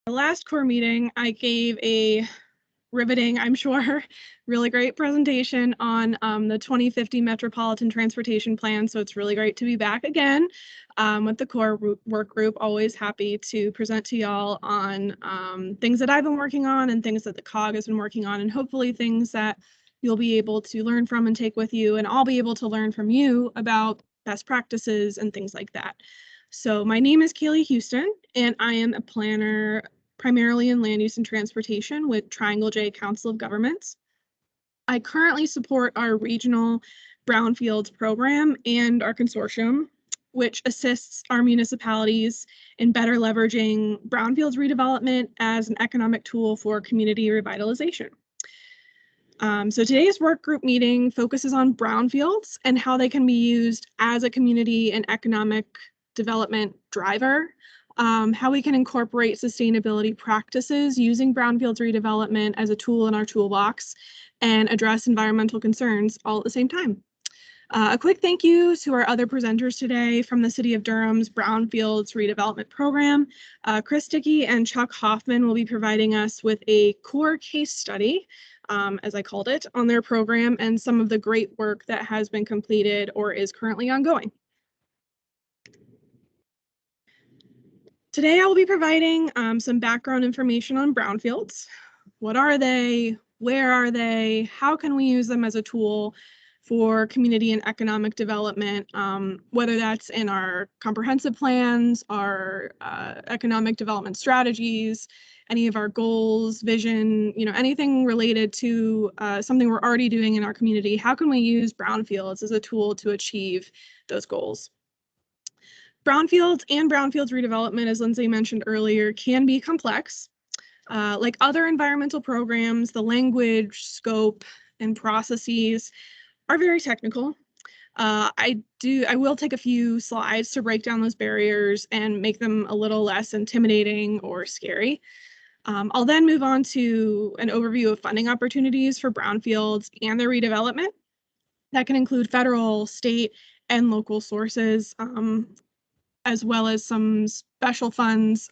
Our last core meeting, I gave a riveting, I'm sure, really great presentation on the 2050 Metropolitan Transportation Plan. So it's really great to be back again with the core work group. Always happy to present to y'all on things that I've been working on and things that the COG has been working on, and hopefully things that you'll be able to learn from and take with you, and I'll be able to learn from you about best practices and things like that. So my name is Kaylee Houston, and I am a planner primarily in land use and transportation with Triangle J Council of Governments. I currently support our regional Brownfields program and our consortium, which assists our municipalities in better leveraging brownfields redevelopment as an economic tool for community revitalization. So today's work group meeting focuses on brownfields and how they can be used as a community and economic development driver, how we can incorporate sustainability practices using brownfields redevelopment as a tool in our toolbox, and address environmental concerns all at the same time. A quick thank you to our other presenters today from the City of Durham's Brownfields Redevelopment Program. Chris Dickey and Chuck Hoffman will be providing us with a core case study, as I called it, on their program and some of the great work that has been completed or is currently ongoing. Today I will be providing some background information on brownfields. What are they? Where are they? How can we use them as a tool for community and economic development, whether that's in our comprehensive plans, our economic development strategies, any of our goals, vision, anything related to something we're already doing in our community. How can we use brownfields as a tool to achieve those goals? Brownfields and brownfields redevelopment, as Lindsay mentioned earlier, can be complex. Like other environmental programs, the language, scope, and processes are very technical. I will take a few slides to break down those barriers and make them a little less intimidating or scary. I'll then move on to an overview of funding opportunities for brownfields and their redevelopment. That can include federal, state, and local sources, as well as some special funds,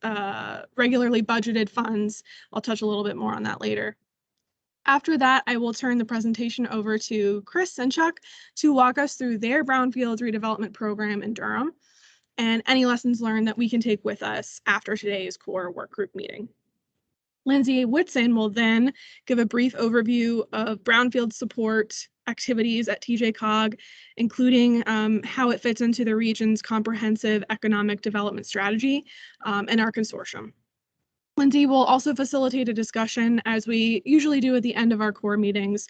regularly budgeted funds. I'll touch a little bit more on that later. After that, I will turn the presentation over to Chris and Chuck to walk us through their Brownfields redevelopment program in Durham and any lessons learned that we can take with us after today's core work group meeting. Lindsay Whitson will then give a brief overview of brownfield support activities at TJCOG, including how it fits into the region's comprehensive economic development strategy and our consortium. Lindsay will also facilitate a discussion, as we usually do at the end of our core meetings,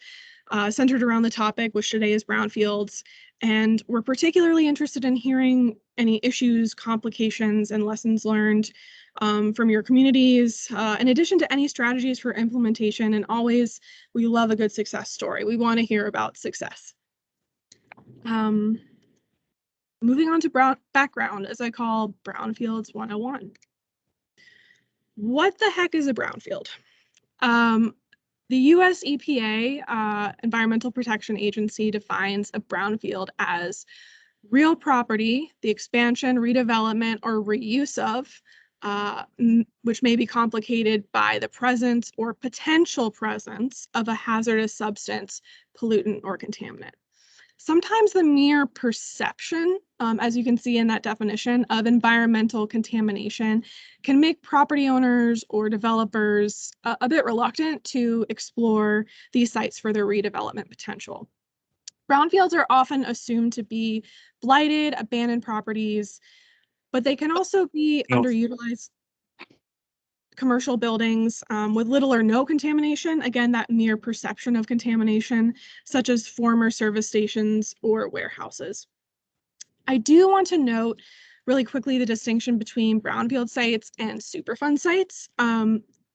centered around the topic, which today is brownfields. And we're particularly interested in hearing any issues, complications, and lessons learned from your communities, in addition to any strategies for implementation. And always, we love a good success story. We want to hear about success. Moving on to background, as I call Brownfields 101. What the heck is a brownfield? The US EPA, Environmental Protection Agency, defines a brownfield as real property, the expansion, redevelopment, or reuse of, which may be complicated by the presence or potential presence of a hazardous substance, pollutant, or contaminant. Sometimes the mere perception, as you can see in that definition, of environmental contamination can make property owners or developers a bit reluctant to explore these sites for their redevelopment potential. Brownfields are often assumed to be blighted, abandoned properties, but they can also be underutilized commercial buildings with little or no contamination. Again, that mere perception of contamination, such as former service stations or warehouses. I do want to note really quickly the distinction between brownfield sites and Superfund sites.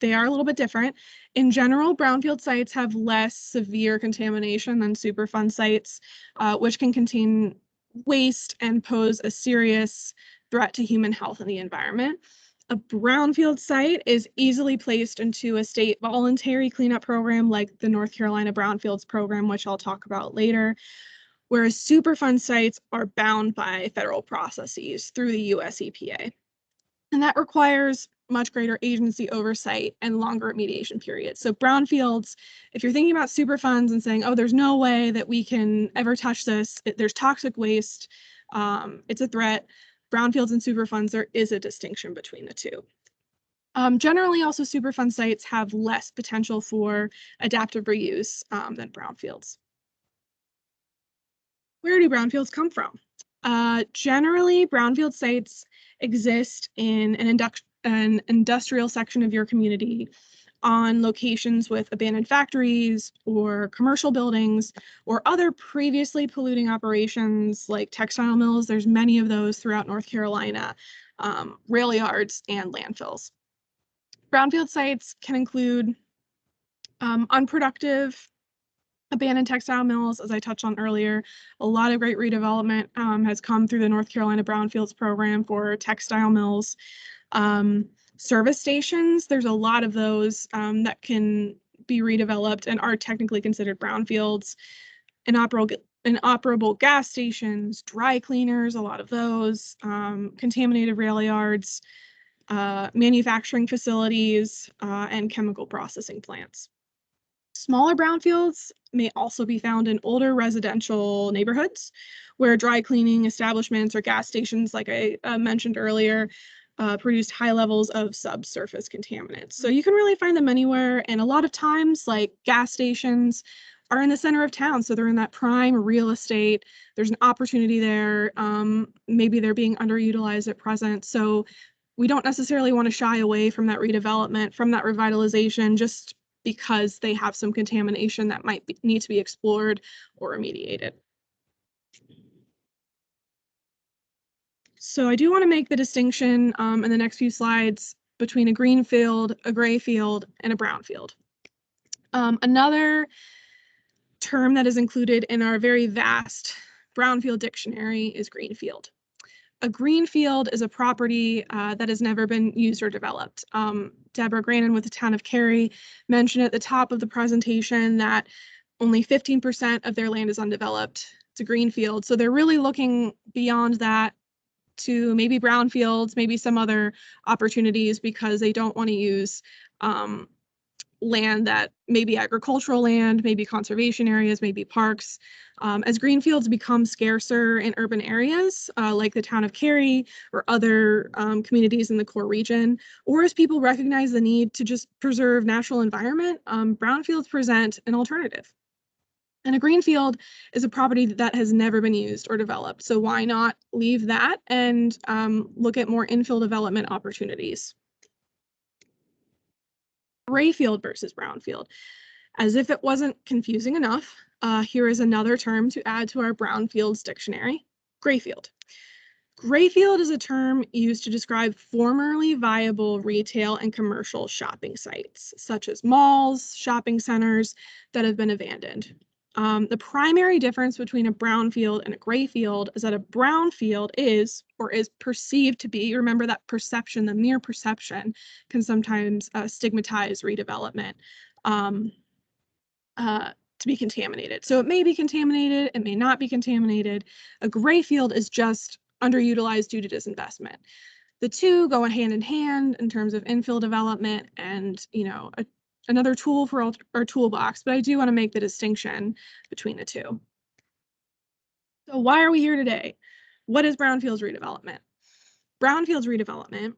They are a little bit different. In general, brownfield sites have less severe contamination than Superfund sites, which can contain waste and pose a serious threat to human health and the environment. A brownfield site is easily placed into a state voluntary cleanup program like the North Carolina Brownfields program, which I'll talk about later, whereas Superfund sites are bound by federal processes through the US EPA. And that requires much greater agency oversight and longer remediation periods. So brownfields, if you're thinking about Superfunds and saying, oh, there's no way that we can ever touch this, there's toxic waste, it's a threat. Brownfields and Superfunds, there is a distinction between the two. Generally, also Superfund sites have less potential for adaptive reuse than brownfields. Where do brownfields come from? Generally, brownfield sites exist in an industrial section of your community on locations with abandoned factories or commercial buildings or other previously polluting operations like textile mills. There's many of those throughout North Carolina, rail yards, and landfills. Brownfield sites can include unproductive abandoned textile mills, as I touched on earlier. A lot of great redevelopment has come through the North Carolina Brownfields program for textile mills. Service stations, there's a lot of those that can be redeveloped and are technically considered brownfields. Inoperable gas stations, dry cleaners, a lot of those, contaminated rail yards, manufacturing facilities, and chemical processing plants. Smaller brownfields may also be found in older residential neighborhoods where dry cleaning establishments or gas stations, like I mentioned earlier, produced high levels of subsurface contaminants. So you can really find them anywhere. And a lot of times, like gas stations are in the center of town. So they're in that prime real estate. There's an opportunity there. Maybe they're being underutilized at present. So we don't necessarily want to shy away from that redevelopment, from that revitalization, just because they have some contamination that might need to be explored or remediated. So I do want to make the distinction in the next few slides between a green field, a gray field, and a brown field. Another term that is included in our very vast brownfield dictionary is greenfield. A greenfield is a property that has never been used or developed. Deborah Grannon with the town of Cary mentioned at the top of the presentation that only 15% of their land is undeveloped. It's a greenfield. So they're really looking beyond that to maybe brownfields, maybe some other opportunities, because they don't want to use land that may be agricultural land, maybe conservation areas, maybe parks. As greenfields become scarcer in urban areas, like the town of Cary or other communities in the core region, or as people recognize the need to just preserve natural environment, brownfields present an alternative. And a greenfield is a property that has never been used or developed. So why not leave that and look at more infill development opportunities? Gray field versus brownfield. As if it wasn't confusing enough, here is another term to add to our brownfields dictionary, grayfield. Grayfield is a term used to describe formerly viable retail and commercial shopping sites, such as malls, shopping centers that have been abandoned. The primary difference between a brownfield and a grayfield is that a brownfield is, or is perceived to be, remember that perception, the mere perception can sometimes stigmatize redevelopment, to be contaminated. So it may be contaminated, it may not be contaminated. A grayfield is just underutilized due to disinvestment. The two go hand in hand in terms of infill development and, another tool for our toolbox, but I do want to make the distinction between the two. So why are we here today? What is brownfields redevelopment? Brownfields redevelopment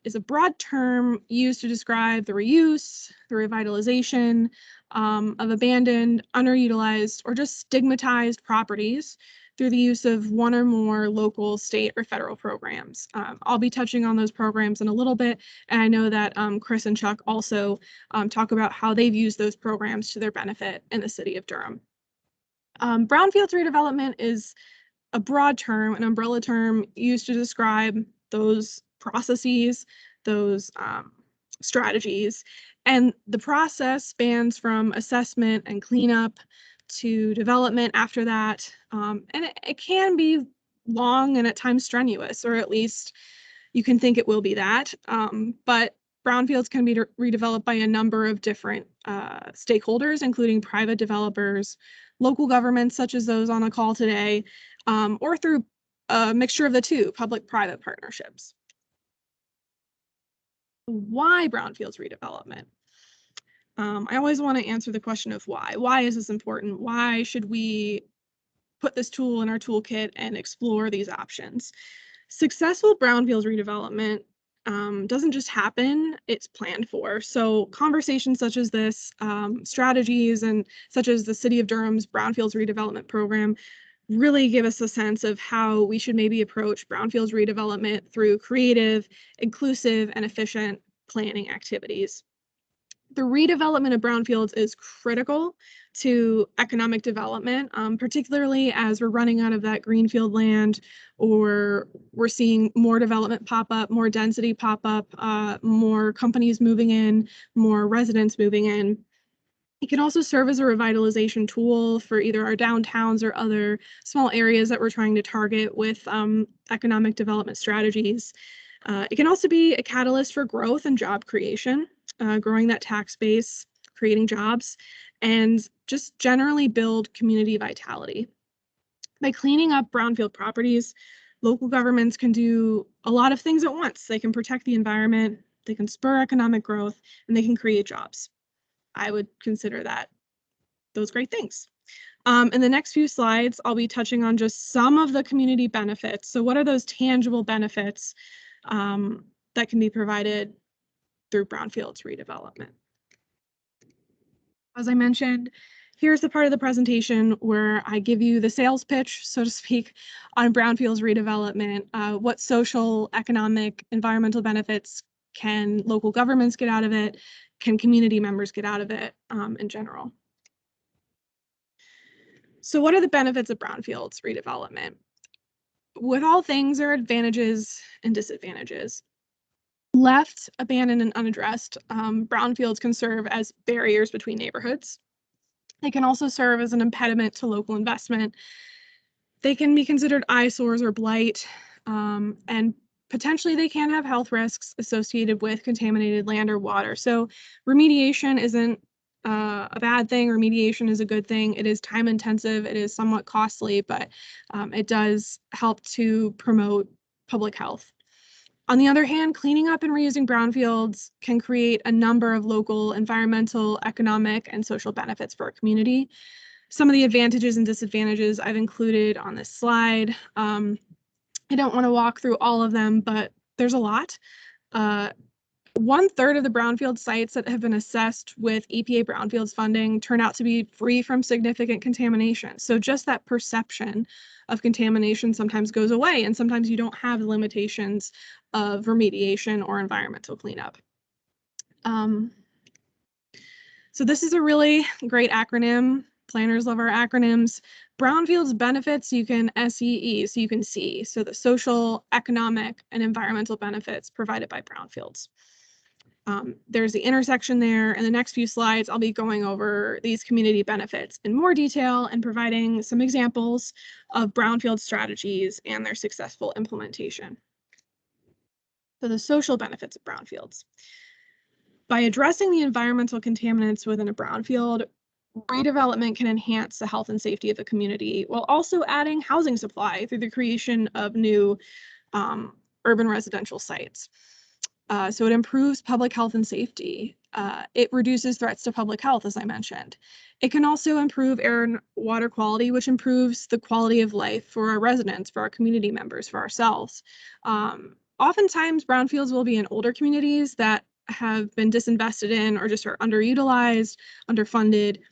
is a broad term used to describe the reuse, the revitalization of abandoned, underutilized, or just stigmatized properties through the use of one or more local, state, or federal programs. I'll be touching on those programs in a little bit, and I know that Chris and Chuck also talk about how they've used those programs to their benefit in the city of Durham. Brownfields redevelopment is a broad term, an umbrella term used to describe those processes, those strategies, and the process spans from assessment and cleanup to development after that. And it can be long and at times strenuous, or at least you can think it will be that. But brownfields can be redeveloped by a number of different stakeholders, including private developers, local governments, such as those on the call today, or through a mixture of the two, public-private partnerships. Why brownfields redevelopment? I always want to answer the question of why. Why is this important? Why should we put this tool in our toolkit and explore these options? Successful brownfields redevelopment doesn't just happen, it's planned for. So conversations such as this, strategies and such as the City of Durham's Brownfields redevelopment program really give us a sense of how we should maybe approach brownfields redevelopment through creative, inclusive, and efficient planning activities. The redevelopment of brownfields is critical to economic development, particularly as we're running out of that greenfield land, or we're seeing more development pop up, more density pop up, more companies moving in, more residents moving in. It can also serve as a revitalization tool for either our downtowns or other small areas that we're trying to target with economic development strategies. It can also be a catalyst for growth and job creation, growing that tax base, creating jobs, and just generally build community vitality. By cleaning up brownfield properties, local governments can do a lot of things at once. They can protect the environment, they can spur economic growth, and they can create jobs. I would consider that those great things. In the next few slides, I'll be touching on just some of the community benefits. So what are those tangible benefits that can be provided through brownfields redevelopment? As I mentioned, here's the part of the presentation where I give you the sales pitch, so to speak, on brownfields redevelopment. What social, economic, environmental benefits can local governments get out of it? Can community members get out of it in general? So what are the benefits of brownfields redevelopment? With all things, there are advantages and disadvantages. Left, abandoned, and unaddressed, brownfields can serve as barriers between neighborhoods. They can also serve as an impediment to local investment. They can be considered eyesores or blight, and potentially they can have health risks associated with contaminated land or water. So remediation isn't a bad thing. Remediation is a good thing. It is time intensive. It is somewhat costly, but it does help to promote public health. On the other hand, cleaning up and reusing brownfields can create a number of local environmental, economic, and social benefits for our community. Some of the advantages and disadvantages I've included on this slide. I don't want to walk through all of them, but there's a lot. 1/3 of the brownfield sites that have been assessed with EPA brownfields funding turn out to be free from significant contamination. So just that perception of contamination sometimes goes away, and sometimes you don't have the limitations of remediation or environmental cleanup. So this is a really great acronym. Planners love our acronyms. Brownfields benefits you can SEE, so you can see. So the social, economic, and environmental benefits provided by brownfields. There's the intersection there. In the next few slides, I'll be going over these community benefits in more detail and providing some examples of brownfield strategies and their successful implementation. So the social benefits of brownfields. By addressing the environmental contaminants within a brownfield, redevelopment can enhance the health and safety of the community while also adding housing supply through the creation of new urban residential sites. So it improves public health and safety. It reduces threats to public health, as I mentioned. It can also improve air and water quality, which improves the quality of life for our residents, for our community members, for ourselves. Oftentimes, brownfields will be in older communities that have been disinvested in or just are underutilized, underfunded,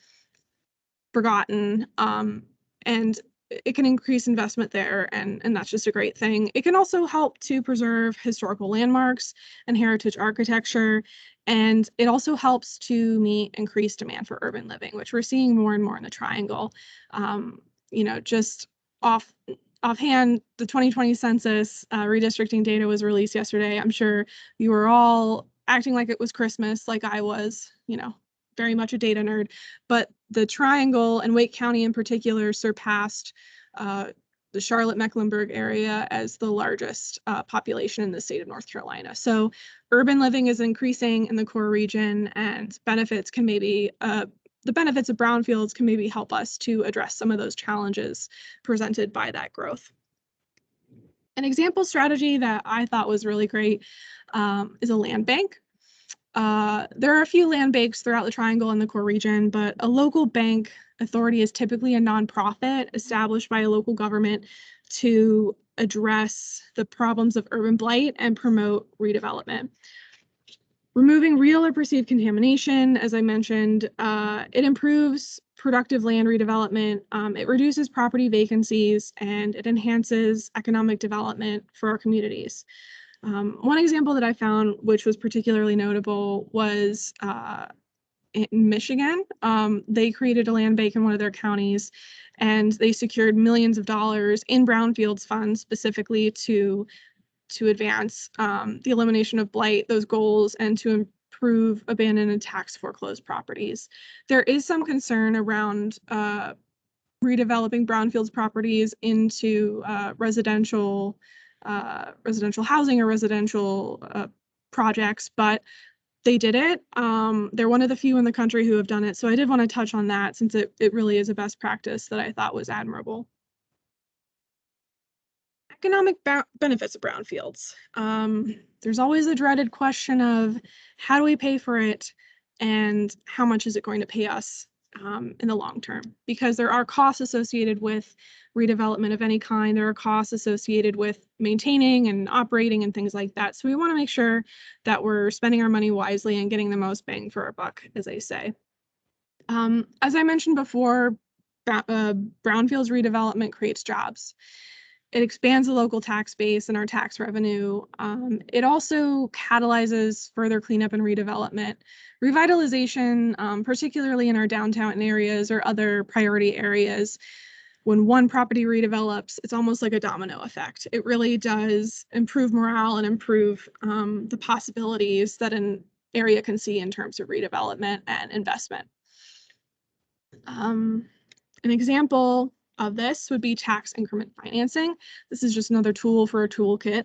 forgotten, and it can increase investment there, and that's just a great thing. It can also help to preserve historical landmarks and heritage architecture, and it also helps to meet increased demand for urban living, which we're seeing more and more in the Triangle. Just offhand, the 2020 census redistricting data was released yesterday. I'm sure you were all acting like it was Christmas, like I was, very much a data nerd, but the Triangle and Wake County in particular surpassed the Charlotte-Mecklenburg area as the largest population in the state of North Carolina. So urban living is increasing in the core region, and benefits can maybe, the benefits of brownfields can maybe help us to address some of those challenges presented by that growth. An example strategy that I thought was really great is a land bank. There are a few land banks throughout the Triangle and the core region, but a local bank authority is typically a nonprofit established by a local government to address the problems of urban blight and promote redevelopment. Removing real or perceived contamination, as I mentioned, it improves productive land redevelopment, it reduces property vacancies, and it enhances economic development for our communities. One example that I found, which was particularly notable, was in Michigan. They created a land bank in one of their counties, and they secured millions of dollars in Brownfields funds specifically to advance the elimination of blight, those goals, and to improve abandoned and tax foreclosed properties. There is some concern around redeveloping brownfields properties into residential housing or residential projects, but they did it. They're one of the few in the country who have done it. So I did want to touch on that since it really is a best practice that I thought was admirable. Economic benefits of brownfields. There's always a dreaded question of how do we pay for it and how much is it going to pay us in the long term? Because there are costs associated with redevelopment of any kind. There are costs associated with maintaining and operating and things like that. So we want to make sure that we're spending our money wisely and getting the most bang for our buck, as they say. As I mentioned before, brownfields redevelopment creates jobs. It expands the local tax base and our tax revenue. It also catalyzes further cleanup and redevelopment. Revitalization, particularly in our downtown areas or other priority areas, when one property redevelops, it's almost like a domino effect. It really does improve morale and improve the possibilities that an area can see in terms of redevelopment and investment. An example of this would be tax increment financing. This is just another tool for a toolkit.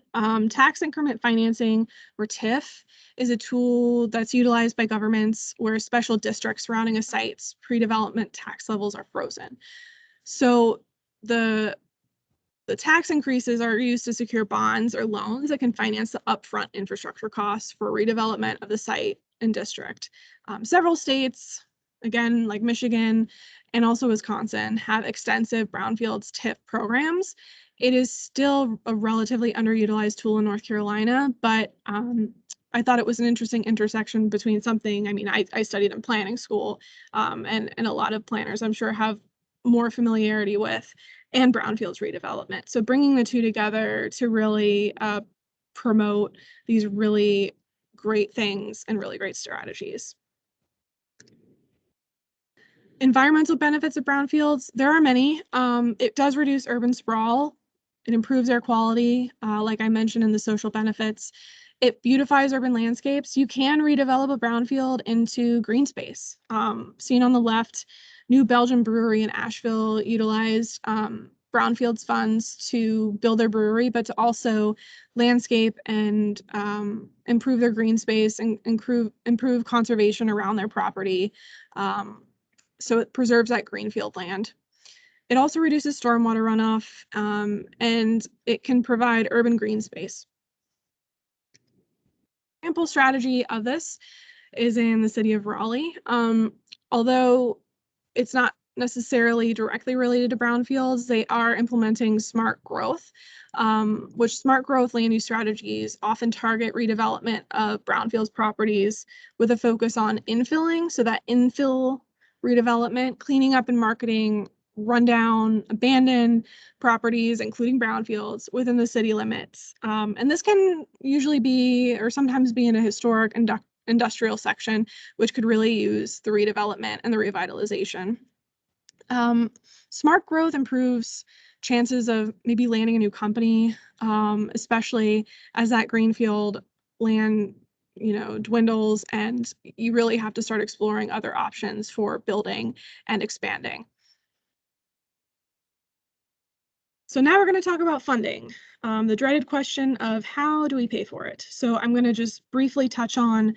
Tax increment financing, or TIF, is a tool that's utilized by governments where special districts surrounding a site's pre-development tax levels are frozen. So the tax increases are used to secure bonds or loans that can finance the upfront infrastructure costs for redevelopment of the site and district. Several states, again, like Michigan and also Wisconsin, have extensive brownfields TIF programs. It is still a relatively underutilized tool in North Carolina, but I thought it was an interesting intersection between something, I studied in planning school, and a lot of planners I'm sure have more familiarity with, and brownfields redevelopment. So bringing the two together to really promote these really great things and really great strategies. Environmental benefits of brownfields, there are many. It does reduce urban sprawl. It improves air quality, like I mentioned in the social benefits. It beautifies urban landscapes. You can redevelop a brownfield into green space. Seen on the left, New Belgium Brewery in Asheville utilized brownfields funds to build their brewery, but to also landscape and improve their green space and improve conservation around their property. So it preserves that greenfield land. It also reduces stormwater runoff, and it can provide urban green space. Example strategy of this is in the city of Raleigh. Although it's not necessarily directly related to brownfields, they are implementing smart growth, which smart growth land use strategies often target redevelopment of brownfields properties with a focus on infilling, so that infill redevelopment, cleaning up and marketing rundown, abandoned properties, including brownfields, within the city limits. And this can usually be, or sometimes be, in a historic industrial section, which could really use the redevelopment and the revitalization. Smart growth improves chances of maybe landing a new company, especially as that greenfield land dwindles and you really have to start exploring other options for building and expanding. So now we're going to talk about funding, the dreaded question of how do we pay for it? So I'm going to just briefly touch on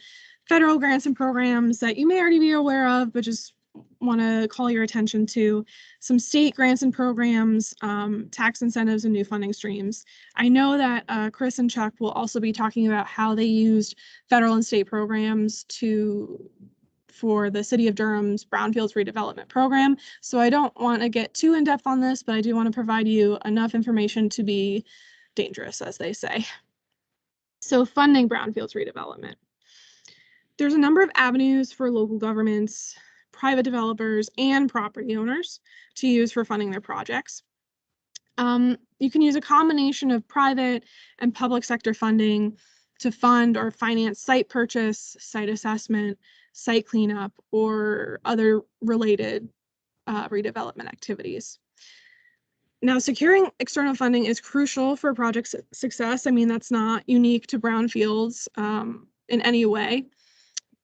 federal grants and programs that you may already be aware of, but just want to call your attention to some state grants and programs, tax incentives, and new funding streams. I know that Chris and Chuck will also be talking about how they used federal and state programs for the City of Durham's Brownfields redevelopment program. So I don't want to get too in depth on this, but I do want to provide you enough information to be dangerous, as they say. So funding Brownfields redevelopment. There's a number of avenues for local governments, private developers, and property owners to use for funding their projects. You can use a combination of private and public sector funding to fund or finance site purchase, site assessment, site cleanup, or other related redevelopment activities. Now, securing external funding is crucial for project success. I mean, that's not unique to Brownfields in any way.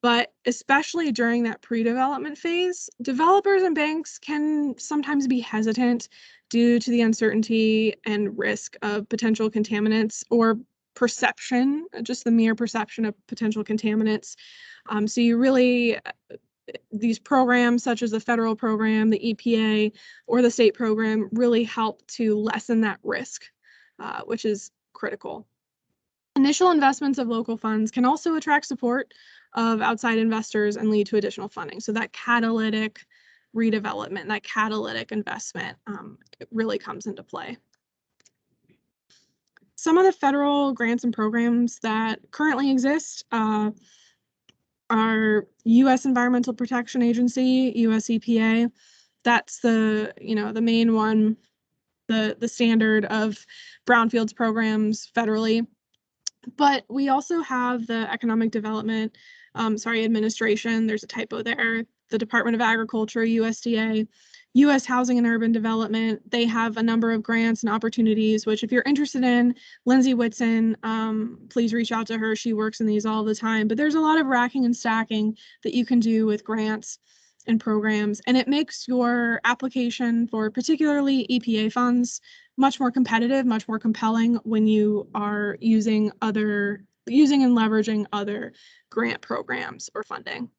But especially during that pre-development phase, developers and banks can sometimes be hesitant due to the uncertainty and risk of potential contaminants or perception, just the mere perception of potential contaminants. So you really, these programs such as the federal program, the EPA, or the state program really help to lessen that risk, which is critical. Initial investments of local funds can also attract support of outside investors and lead to additional funding. So that catalytic redevelopment, that catalytic investment really comes into play. Some of the federal grants and programs that currently exist are U.S. Environmental Protection Agency, U.S. EPA. That's the main one, the standard of brownfields programs federally. But we also have the Economic Development, Administration, there's a typo there, the Department of Agriculture, USDA, U.S. Housing and Urban Development. They have a number of grants and opportunities, which if you're interested in, Lindsay Whitson, please reach out to her. She works in these all the time. But there's a lot of racking and stacking that you can do with grants and programs, and it makes your application for particularly EPA funds much more competitive, much more compelling when you are using and leveraging other grant programs or funding.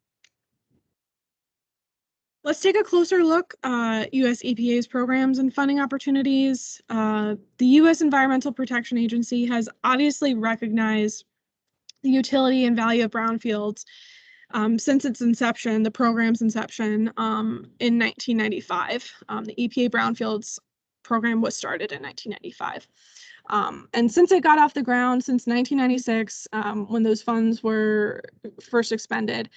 Let's take a closer look at U.S. EPA's programs and funding opportunities. The U.S. Environmental Protection Agency has obviously recognized the utility and value of brownfields since its inception, the program's inception in 1995. The EPA Brownfields program was started in 1995. And since it got off the ground, since 1996, when those funds were first expended,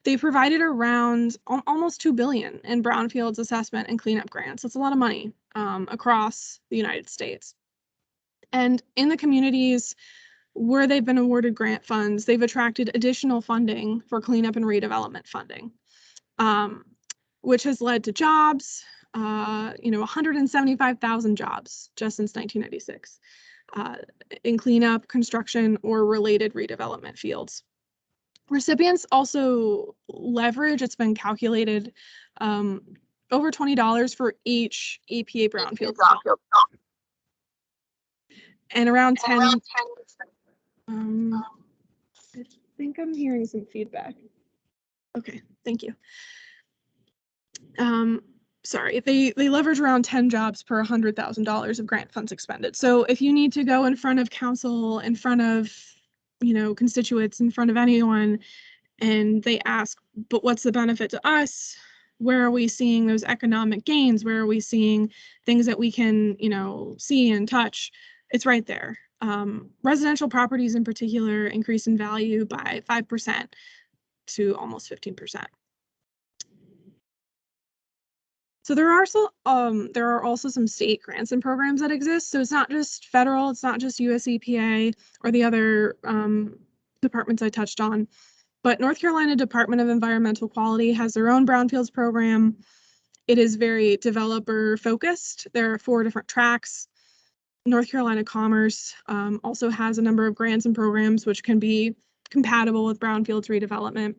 they provided around almost $2 billion in brownfields assessment and cleanup grants. That's a lot of money across the United States. And in the communities where they've been awarded grant funds, they've attracted additional funding for cleanup and redevelopment funding, which has led to jobs, 175,000 jobs just since 1996 in cleanup, construction, or related redevelopment fields. Recipients also leverage, it's been calculated, over $20 for each EPA brownfield. And around 10, I think I'm hearing some feedback. Okay, thank you. Sorry, they leverage around 10 jobs per $100,000 of grant funds expended. So if you need to go in front of council, in front of, constituents, in front of anyone, and they ask, but what's the benefit to us? Where are we seeing those economic gains? Where are we seeing things that we can, see and touch? It's right there. Residential properties in particular increase in value by 5% to almost 15%. So there are also some state grants and programs that exist. So it's not just federal, it's not just US EPA or the other departments I touched on, but North Carolina Department of Environmental Quality has their own brownfields program. It is very developer focused. There are 4 different tracks. North Carolina Commerce also has a number of grants and programs which can be compatible with brownfields redevelopment.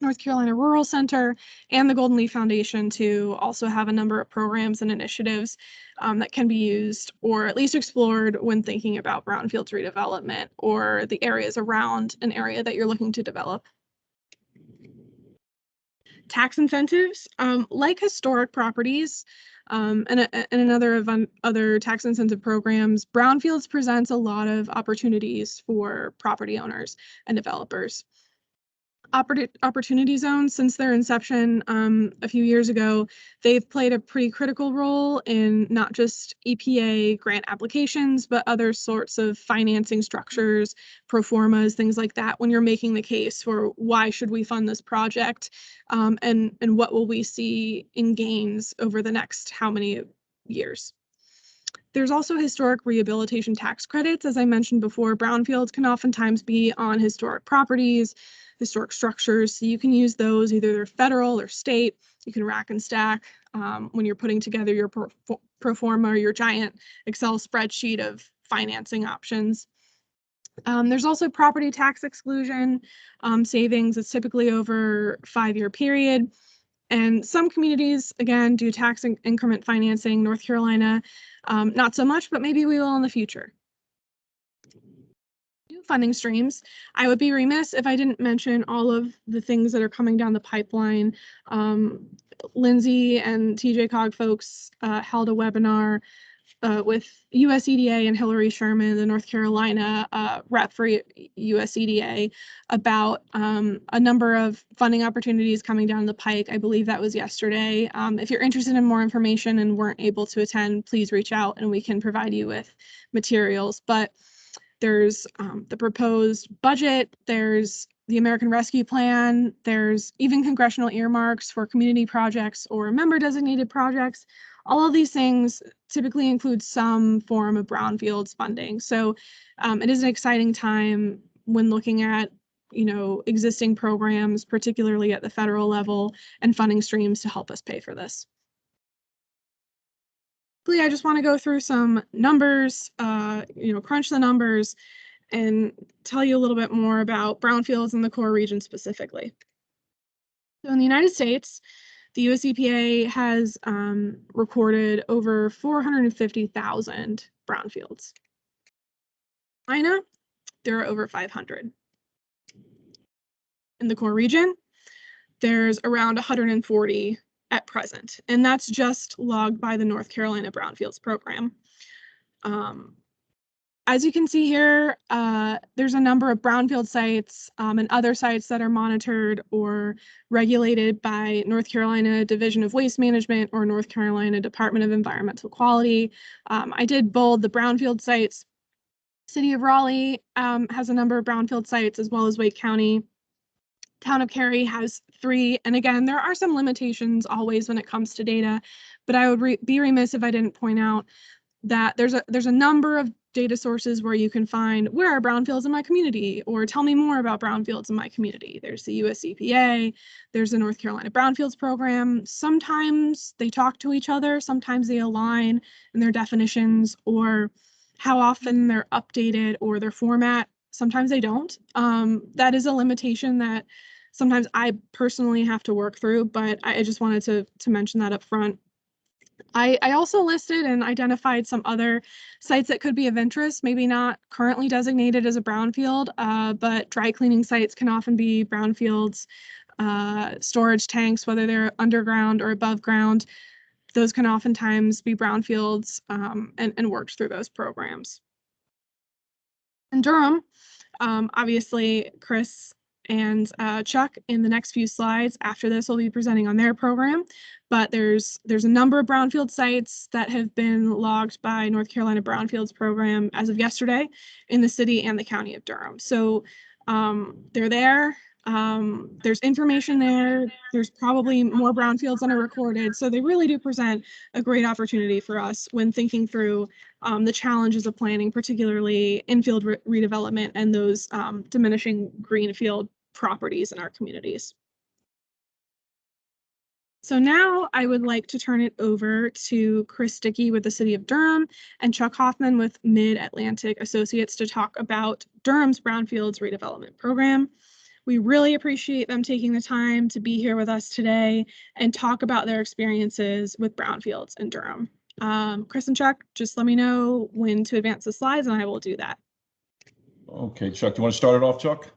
North Carolina Rural Center and the Golden Leaf Foundation to also have a number of programs and initiatives that can be used or at least explored when thinking about brownfields redevelopment or the areas around an area that you're looking to develop. Tax incentives, like historic properties, and another of other tax incentive programs, Brownfields presents a lot of opportunities for property owners and developers. Opportunity zones, since their inception a few years ago, they've played a pretty critical role in not just EPA grant applications, but other sorts of financing structures, pro formas, things like that, when you're making the case for why should we fund this project, and what will we see in gains over the next how many years. There's also historic rehabilitation tax credits. As I mentioned before, brownfields can oftentimes be on historic properties, historic structures, so you can use those, either they're federal or state. You can rack and stack when you're putting together your pro forma or your giant Excel spreadsheet of financing options. There's also property tax exclusion savings. It's typically over a 5-year period. And some communities, again, do tax increment financing. North Carolina, not so much, but maybe we will in the future. New funding streams. I would be remiss if I didn't mention all of the things that are coming down the pipeline. Lindsay and TJCOG folks held a webinar with USEDA and Hillary Sherman, the North Carolina rep for USEDA, about a number of funding opportunities coming down the pike. I believe that was yesterday. If you're interested in more information and weren't able to attend, please reach out and we can provide you with materials. But there's the proposed budget, there's the American Rescue Plan, there's even congressional earmarks for community projects or member designated projects. All of these things typically include some form of brownfields funding. So it is an exciting time when looking at, existing programs, particularly at the federal level, and funding streams to help us pay for this. I just want to go through some numbers, crunch the numbers and tell you a little bit more about brownfields in the core region specifically. So in the United States, the US EPA has recorded over 450,000 brownfields. China, there are over 500. In the core region, there's around 140 at present, and that's just logged by the North Carolina Brownfields program. As you can see here, there's a number of brownfield sites and other sites that are monitored or regulated by North Carolina Division of Waste Management or North Carolina Department of Environmental Quality. I did bold the brownfield sites. City of Raleigh has a number of brownfield sites, as well as Wake County. Town of Cary has 3, and again, there are some limitations always when it comes to data, but I would be remiss if I didn't point out that there's a number of data sources where you can find where are brownfields in my community, or tell me more about brownfields in my community. There's the US EPA, there's the North Carolina Brownfields program. Sometimes they talk to each other, sometimes they align in their definitions or how often they're updated or their format. Sometimes they don't. That is a limitation that sometimes I personally have to work through, but I just wanted to mention that up front. I also listed and identified some other sites that could be of interest, maybe not currently designated as a brownfield, but dry cleaning sites can often be brownfields. Storage tanks, whether they're underground or above ground, those can oftentimes be brownfields, and worked through those programs. In Durham, obviously, Chris and Chuck in the next few slides after this will be presenting on their program, but there's a number of brownfield sites that have been logged by North Carolina Brownfields program as of yesterday in the city and the county of Durham. So they're there. There's information there. There's probably more brownfields than are recorded. So they really do present a great opportunity for us when thinking through the challenges of planning, particularly infield redevelopment and those diminishing greenfield properties in our communities. So now I would like to turn it over to Chris Dickey with the City of Durham and Chuck Hoffman with Mid-Atlantic Associates to talk about Durham's Brownfields redevelopment program. We really appreciate them taking the time to be here with us today and talk about their experiences with brownfields in Durham. Chris and Chuck, just let me know when to advance the slides and I will do that. Okay, Chuck, do you want to start it off, Chuck?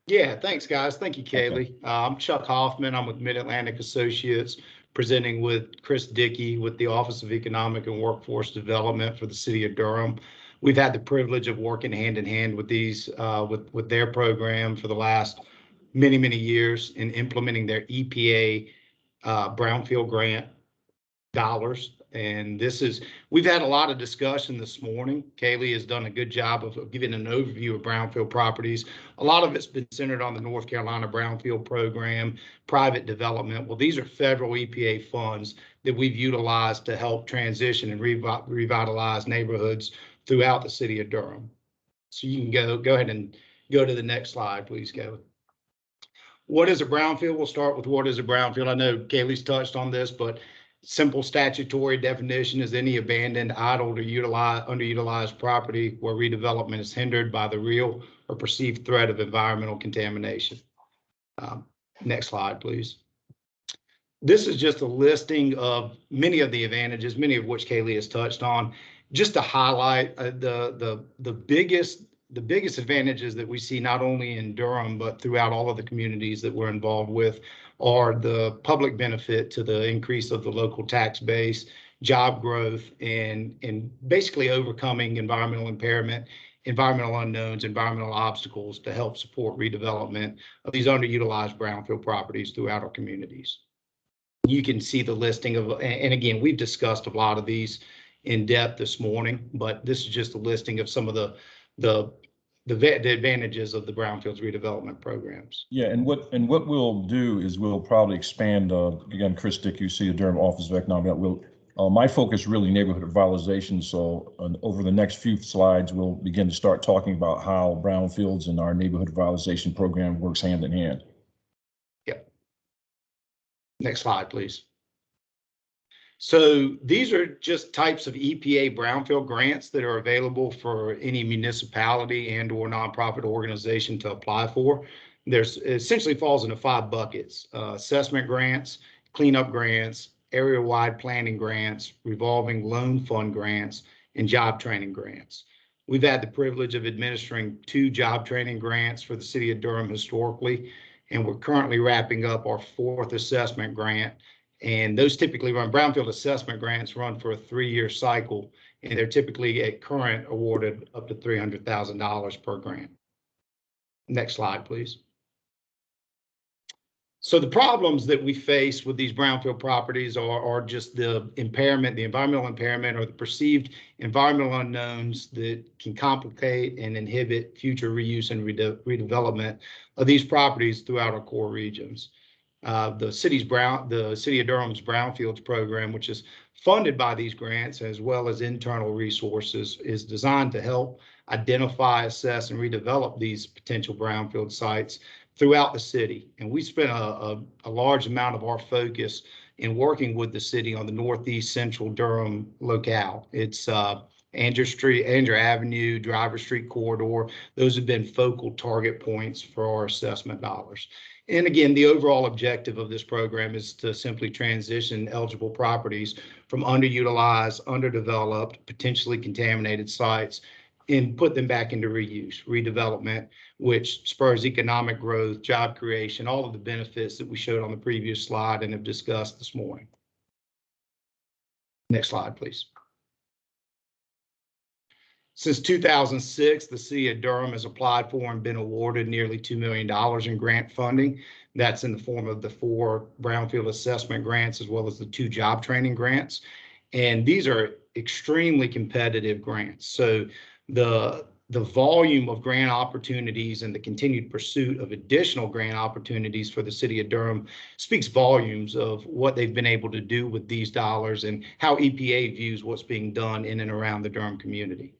Yeah, thanks, guys. Thank you, Okay. Kaylee. I'm Chuck Hoffman. I'm with Mid-Atlantic Associates, presenting with Chris Dickey with the Office of Economic and Workforce Development for the City of Durham. We've had the privilege of working hand in hand with these, with their program for the last many years in implementing their EPA Brownfield grant dollars. And we've had a lot of discussion this morning. Kaylee has done a good job of giving an overview of brownfield properties. A lot of it's been centered on the North Carolina Brownfield program, private development. Well, these are federal EPA funds that we've utilized to help transition and revitalize neighborhoods throughout the city of Durham. So you can go ahead and go to the next slide, please, Kaylee. What is a brownfield? We'll start with what is a brownfield. I know Kaylee's touched on this, but simple statutory definition is any abandoned, idle, or underutilized property where redevelopment is hindered by the real or perceived threat of environmental contamination. Next slide, please. This is just a listing of many of the advantages, many of which Kaylee has touched on, just to highlight the biggest advantages that we see not only in Durham, but throughout all of the communities that we're involved with are the public benefit to the increase of the local tax base, job growth, and basically overcoming environmental impairment, environmental unknowns, environmental obstacles to help support redevelopment of these underutilized brownfield properties throughout our communities. You can see the listing of, and again, we've discussed a lot of these in depth this morning, but this is just a listing of some of the advantages of the Brownfields redevelopment programs. Yeah, and what we'll do is we'll probably expand. Again, Chris Dick, you see the Durham Office of Economic. My focus really neighborhood revitalization. So over the next few slides, we'll begin to start talking about how Brownfields and our neighborhood revitalization program works hand in hand. Yep. Next slide, please. So these are just types of EPA brownfield grants that are available for any municipality and or nonprofit organization to apply for. It essentially falls into 5 buckets: assessment grants, cleanup grants, area-wide planning grants, revolving loan fund grants, and job training grants. We've had the privilege of administering 2 job training grants for the city of Durham historically, and we're currently wrapping up our 4th assessment grant. And those typically brownfield assessment grants run for a 3-year cycle, and they're typically at current awarded up to $300,000 per grant. Next slide, please. So the problems that we face with these brownfield properties are just the impairment, the environmental impairment, or the perceived environmental unknowns that can complicate and inhibit future reuse and redevelopment of these properties throughout our core regions. The city of Durham's Brownfields program, which is funded by these grants as well as internal resources, is designed to help identify, assess, and redevelop these potential brownfield sites throughout the city. And we spent a large amount of our focus in working with the city on the Northeast Central Durham locale. It's Andrew Avenue, Driver Street corridor. Those have been focal target points for our assessment dollars. And again, the overall objective of this program is to simply transition eligible properties from underutilized, underdeveloped, potentially contaminated sites and put them back into reuse, redevelopment, which spurs economic growth, job creation, all of the benefits that we showed on the previous slide and have discussed this morning. Next slide, please. Since 2006, the city of Durham has applied for and been awarded nearly $2 million in grant funding. That's in the form of the 4 brownfield assessment grants, as well as the 2 job training grants. And these are extremely competitive grants. So the volume of grant opportunities and the continued pursuit of additional grant opportunities for the city of Durham speaks volumes of what they've been able to do with these dollars and how EPA views what's being done in and around the Durham community.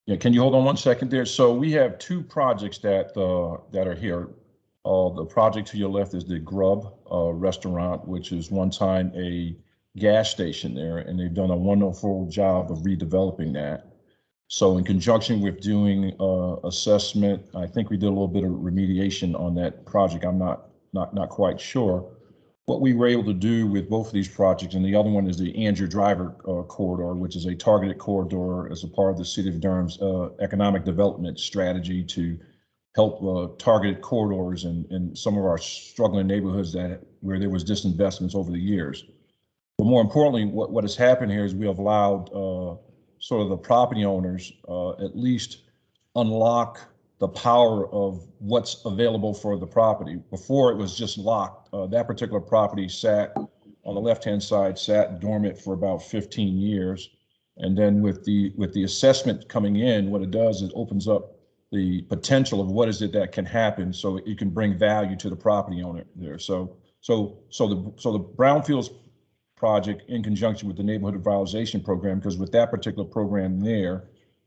Yeah, can you hold on one second there? So we have 2 projects that are here. The project to your left is the Grub restaurant, which is one time a gas station there, and they've done a wonderful job of redeveloping that. So in conjunction with doing assessment, I think we did a little bit of remediation on that project. I'm not quite sure. What we were able to do with both of these projects, and the other one is the Andrew Driver corridor, which is a targeted corridor as a part of the city of Durham's economic development strategy to help targeted corridors in some of our struggling neighborhoods where there was disinvestments over the years. But more importantly, what has happened here is we have allowed sort of the property owners at least unlock the power of what's available for the property. Before it was just locked. That particular property sat on the left-hand side, sat dormant for about 15 years. And then with the assessment coming in, what it does is opens up the potential of what is it that can happen, so it can bring value to the property owner there. So the Brownfields project, in conjunction with the neighborhood revitalization program, because with that particular program there,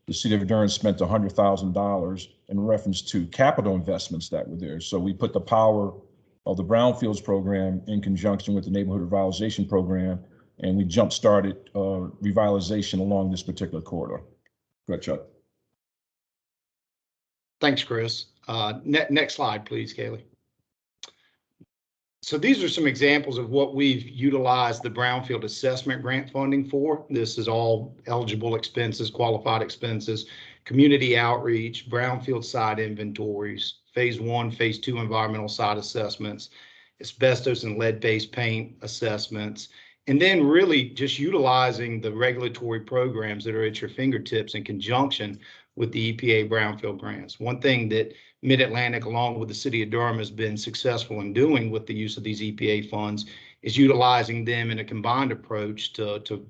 the city of Durham spent $100,000 in reference to capital investments that were there. So we put the power of the Brownfields program in conjunction with the neighborhood revitalization program, and we jump-started revitalization along this particular corridor. Go ahead, Chuck. Thanks, Chris. Next slide, please, Kaylee. So these are some examples of what we've utilized the Brownfield Assessment Grant funding for. This is all eligible expenses, qualified expenses, community outreach, Brownfield site inventories, phase 1, phase 2 environmental site assessments, asbestos and lead-based paint assessments, and then really just utilizing the regulatory programs that are at your fingertips in conjunction with the EPA Brownfield grants. One thing that Mid-Atlantic, along with the city of Durham, has been successful in doing with the use of these EPA funds is utilizing them in a combined approach to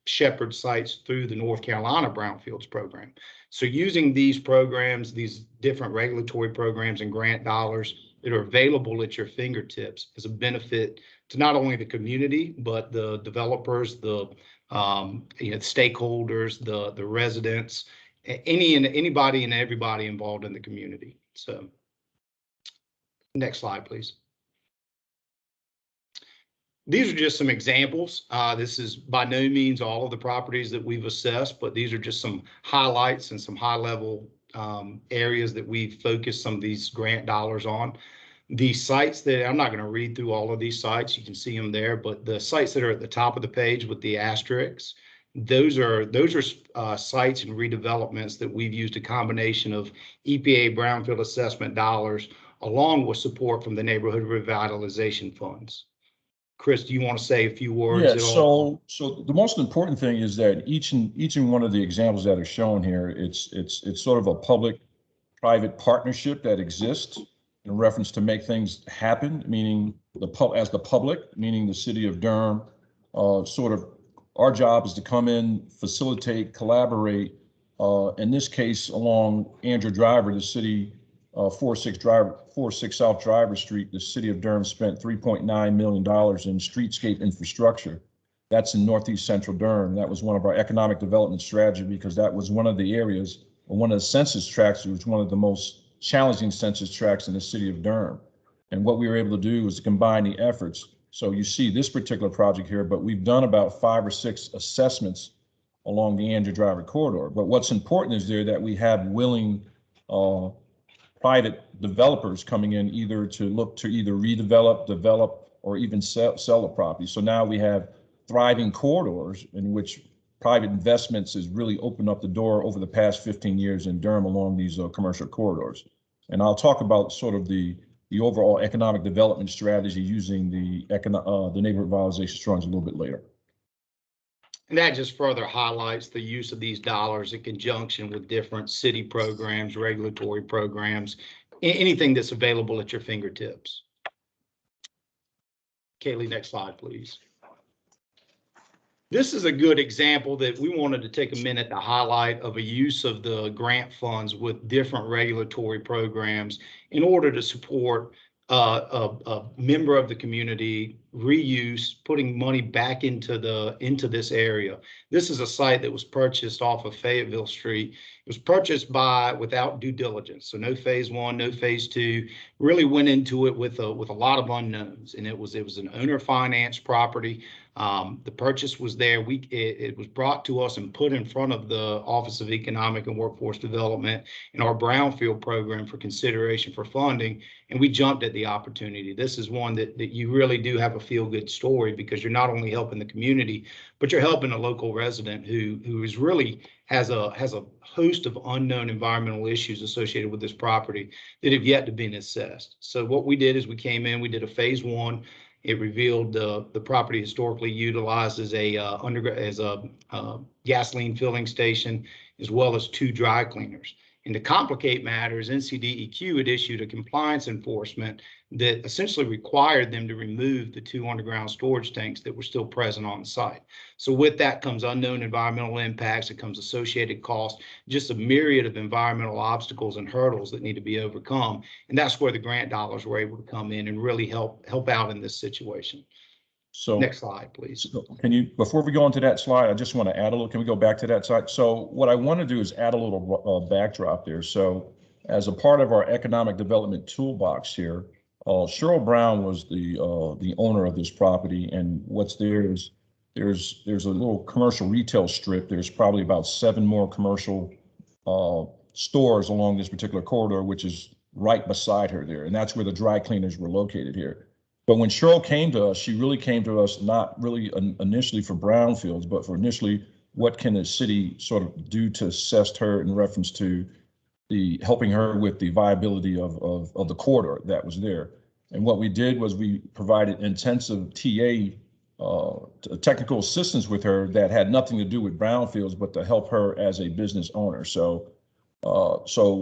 shepherd sites through the North Carolina Brownfields program. So using these programs, these different regulatory programs and grant dollars that are available at your fingertips is a benefit to not only the community, but the developers, the stakeholders, the residents, anybody and everybody involved in the community. So next slide, please. These are just some examples. This is by no means all of the properties that we've assessed, but these are just some highlights and some high level areas that we've focused some of these grant dollars on. The sites that, I'm not going to read through all of these sites, you can see them there, but the sites that are at the top of the page with the asterisks, those are sites and redevelopments that we've used a combination of EPA Brownfield assessment dollars along with support from the neighborhood revitalization funds. Chris, do you want to say a few words at all? So the most important thing is that each and one of the examples that are shown here, it's sort of a public-private partnership that exists in reference to make things happen, meaning the public, meaning the city of Durham, our job is to come in, facilitate, collaborate. In this case, along Andrew Driver, the city 46 South Driver Street, the city of Durham spent $3.9 million in streetscape infrastructure. That's in Northeast Central Durham. That was one of our economic development strategy because that was one of the areas, or one of the census tracts, it was one of the most challenging census tracts in the city of Durham. And what we were able to do was to combine the efforts. So you see this particular project here, but we've done about 5 or 6 assessments along the Andrew Driver corridor. But what's important is there that we have willing private developers coming in either to look to either redevelop, develop, or even sell a property. So now we have thriving corridors in which private investments has really opened up the door over the past 15 years in Durham along these commercial corridors. And I'll talk about sort of the overall economic development strategy using the neighborhood revitalization strategy a little bit later. And that just further highlights the use of these dollars in conjunction with different city programs, regulatory programs, anything that's available at your fingertips. Kaylee, next slide, please. This is a good example that we wanted to take a minute to highlight of a use of the grant funds with different regulatory programs in order to support a member of the community reuse, putting money back into this area. This is a site that was purchased off of Fayetteville Street. It was purchased without due diligence, so no phase 1, no phase 2. Really went into it with a lot of unknowns, and it was an owner financed property. The purchase was there. It was brought to us and put in front of the Office of Economic and Workforce Development in our Brownfield program for consideration for funding, and we jumped at the opportunity. This is one that you really do have a feel-good story, because you're not only helping the community, but you're helping a local resident who is really has a host of unknown environmental issues associated with this property that have yet to be assessed. So what we did is we came in, we did a phase one. It revealed the property historically utilized as a gasoline filling station, as well as 2 dry cleaners. And to complicate matters, NCDEQ had issued a compliance enforcement that essentially required them to remove the 2 underground storage tanks that were still present on the site. So with that comes unknown environmental impacts, it comes associated costs, just a myriad of environmental obstacles and hurdles that need to be overcome. And that's where the grant dollars were able to come in and really help out in this situation. So next slide, please. So can you, before we go into that slide, I just want to add a little, can we go back to that slide? So what I want to do is add a little backdrop there. So as a part of our economic development toolbox here, Cheryl Brown was the owner of this property, and what's there is there's a little commercial retail strip. There's probably about 7 more commercial stores along this particular corridor, which is right beside her there, and that's where the dry cleaners were located here. But when Cheryl came to us, she really came to us not really initially for Brownfields, but for initially what can the city sort of do to assist her in reference to the helping her with the viability of the corridor that was there. And what we did was we provided intensive TA technical assistance with her that had nothing to do with Brownfields, but to help her as a business owner. So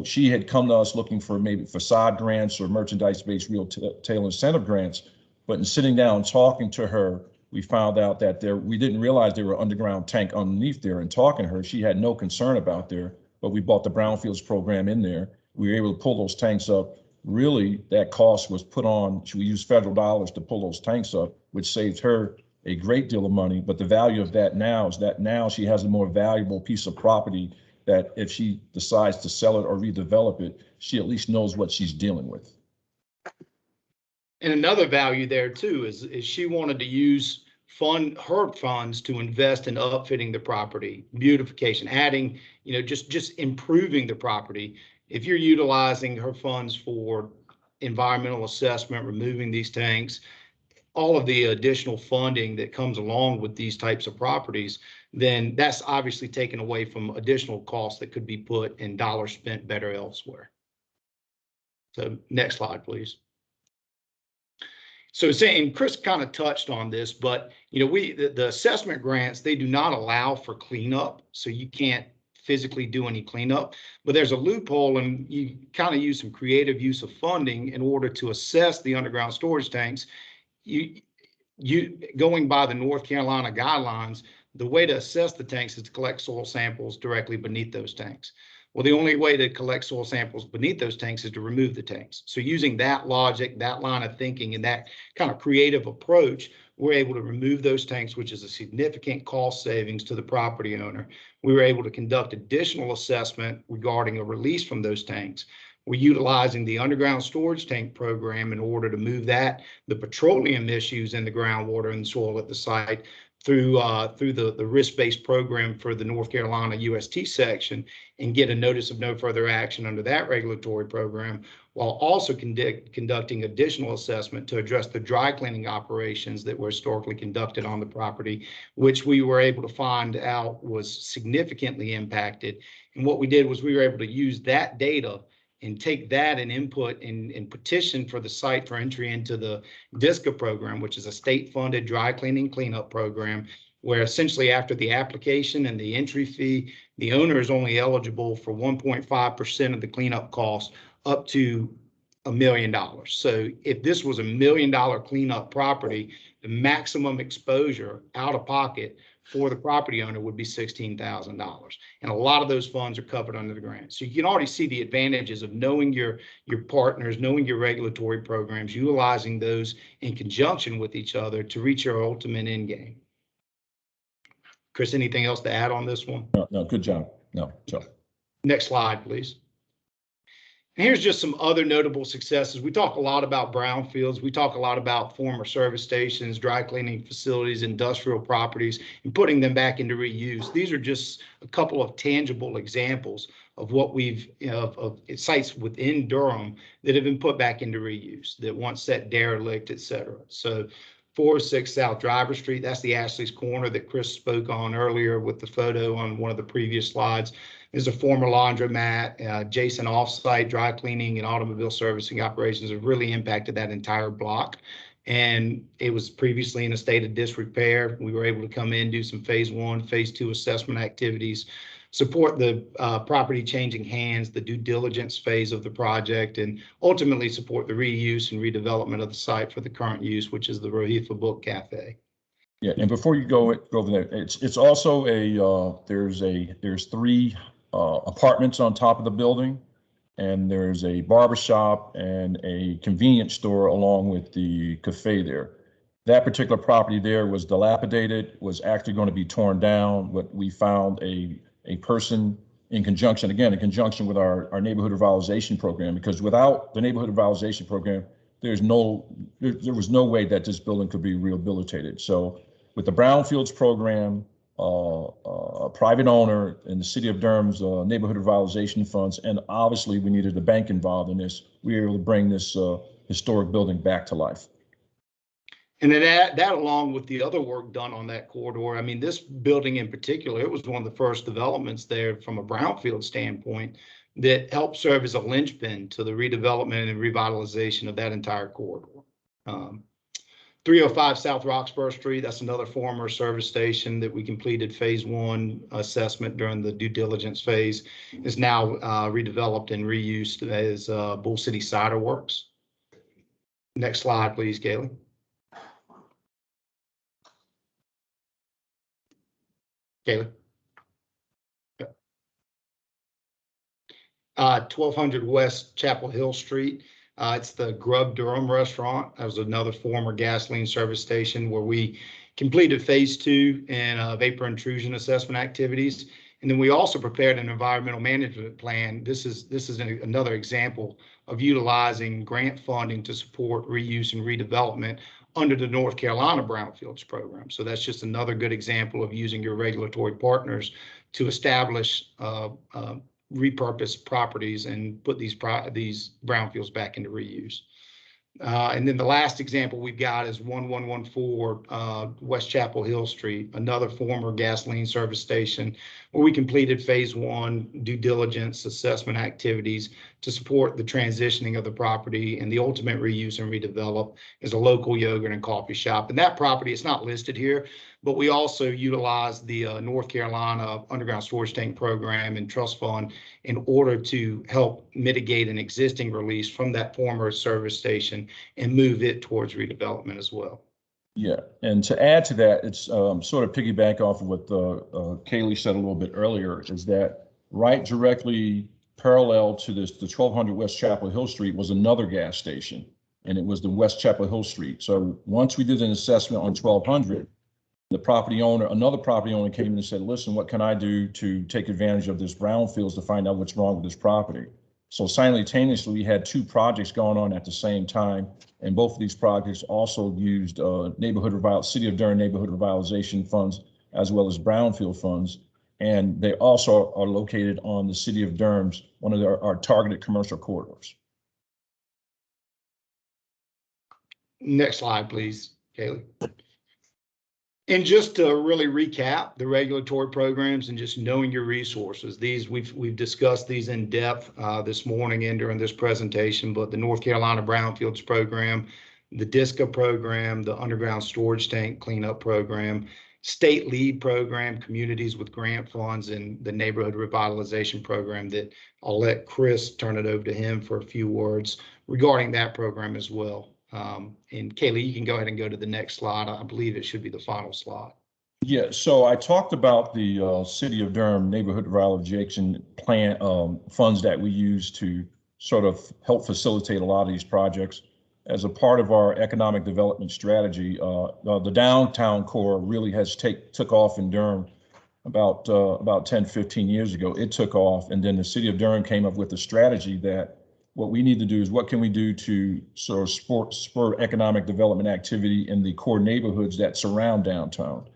she had come to us looking for maybe facade grants or merchandise-based retail incentive grants. But in sitting down and talking to her, we found out that we didn't realize there were underground tank underneath there, and talking to her, she had no concern about there, but we bought the Brownfields program in there. We were able to pull those tanks up. Really, that cost was put on, we used federal dollars to pull those tanks up, which saved her a great deal of money. But the value of that now is that now she has a more valuable piece of property that if she decides to sell it or redevelop it, she at least knows what she's dealing with. And another value there too is she wanted to use her funds to invest in upfitting the property, beautification, adding, just improving the property. If you're utilizing her funds for environmental assessment, removing these tanks, all of the additional funding that comes along with these types of properties, then that's obviously taken away from additional costs that could be put in dollars spent better elsewhere. So next slide, please. So saying, Chris kind of touched on this, but the assessment grants, they do not allow for cleanup, so you can't physically do any cleanup, but there's a loophole, and you kind of use some creative use of funding in order to assess the underground storage tanks. You going by the North Carolina guidelines, the way to assess the tanks is to collect soil samples directly beneath those tanks. Well, the only way to collect soil samples beneath those tanks is to remove the tanks. So using that logic, that line of thinking, and that kind of creative approach, we're able to remove those tanks, which is a significant cost savings to the property owner. We were able to conduct additional assessment regarding a release from those tanks. We're utilizing the underground storage tank program in order to move the petroleum issues in the groundwater and soil at the site through the risk-based program for the North Carolina UST section, and get a notice of no further action under that regulatory program, while also conducting additional assessment to address the dry cleaning operations that were historically conducted on the property, which we were able to find out was significantly impacted. And what we did was we were able to use that data and take that and input and petition for the site for entry into the DISCA program, which is a state-funded dry cleaning cleanup program, where essentially after the application and the entry fee, the owner is only eligible for 1.5% of the cleanup cost up to $1 million. So if this was $1 million cleanup property, the maximum exposure out of pocket for the property owner would be $16,000. And a lot of those funds are covered under the grant. So you can already see the advantages of knowing your partners, knowing your regulatory programs, utilizing those in conjunction with each other to reach your ultimate end game. Chris, anything else to add on this one? No, good job. No, Joe. Next slide, please. And here's just some other notable successes. We talk a lot about brownfields. We talk a lot about former service stations, dry cleaning facilities, industrial properties, and putting them back into reuse. These are just a couple of tangible examples of what we've, of sites within Durham that have been put back into reuse, that once set derelict, et cetera. So 406 South Driver Street. That's the Ashley's Corner that Chris spoke on earlier with the photo on one of the previous slides. Is a former laundromat. Adjacent offsite dry cleaning and automobile servicing operations have really impacted that entire block. And it was previously in a state of disrepair. We were able to come in, do some phase 1, phase 2 assessment activities, support the property changing hands, the due diligence phase of the project, and ultimately support the reuse and redevelopment of the site for the current use, which is the Rohifa Book Cafe. Yeah, and before you go over there, it's also there's 3 apartments on top of the building, and there's a barbershop and a convenience store along with the cafe there. That particular property there was dilapidated, was actually going to be torn down, but we found a person in conjunction with our neighborhood revitalization program, because without the neighborhood revitalization program, there was no way that this building could be rehabilitated. So with the Brownfields program, a private owner in the city of Durham's neighborhood revitalization funds, and obviously we needed a bank involved in this, we were able to bring this historic building back to life. And then that along with the other work done on that corridor, I mean, this building in particular, it was one of the first developments there from a brownfield standpoint that helped serve as a linchpin to the redevelopment and revitalization of that entire corridor. 305 South Roxborough Street, that's another former service station that we completed phase 1 assessment during the due diligence phase, is now redeveloped and reused as Bull City Cider Works. Next slide, please, Kaylee. Kayla. 1200 West Chapel Hill Street. It's the Grub Durham restaurant. That was another former gasoline service station where we completed phase 2 and vapor intrusion assessment activities. And then we also prepared an environmental management plan. This is another example of utilizing grant funding to support reuse and redevelopment under the North Carolina Brownfields program. So that's just another good example of using your regulatory partners to establish repurposed properties and put these brownfields back into reuse. And then the last example we've got is 1114 West Chapel Hill Street, another former gasoline service station where we completed phase 1 due diligence assessment activities to support the transitioning of the property and the ultimate reuse and redevelop as a local yogurt and coffee shop. And that property, it's not listed here, but we also utilized the North Carolina Underground Storage Tank Program and Trust Fund in order to help mitigate an existing release from that former service station and move it towards redevelopment as well. Yeah, and to add to that, it's sort of piggyback off of what Kaylee said a little bit earlier, is that right directly parallel to this, the 1200 West Chapel Hill Street was another gas station, and it was the West Chapel Hill Street. So once we did an assessment on 1200, another property owner came in and said, listen, what can I do to take advantage of this brownfields to find out what's wrong with this property? So simultaneously, we had 2 projects going on at the same time, and both of these projects also used City of Durham neighborhood revitalization funds as well as brownfield funds, and they also are located on the City of Durham's, one of our targeted commercial corridors. Next slide, please, Kaylee. And just to really recap the regulatory programs and just knowing your resources, we've discussed these in depth this morning and during this presentation, but the North Carolina Brownfields program, the DISCA program, the Underground Storage Tank Cleanup program, State LEAD program, Communities with Grant Funds, and the Neighborhood Revitalization program that I'll let Chris turn it over to him for a few words regarding that program as well. And Kaylee, you can go ahead and go to the next slide. I believe it should be the final slide. Yeah, so I talked about the City of Durham neighborhood revitalization plan funds that we use to sort of help facilitate a lot of these projects. As a part of our economic development strategy, the downtown core really has took off in Durham about 10, 15 years ago. It took off, and then the City of Durham came up with a strategy that what we need to do is what can we do to sort of spur economic development activity in the core neighborhoods that surround downtown.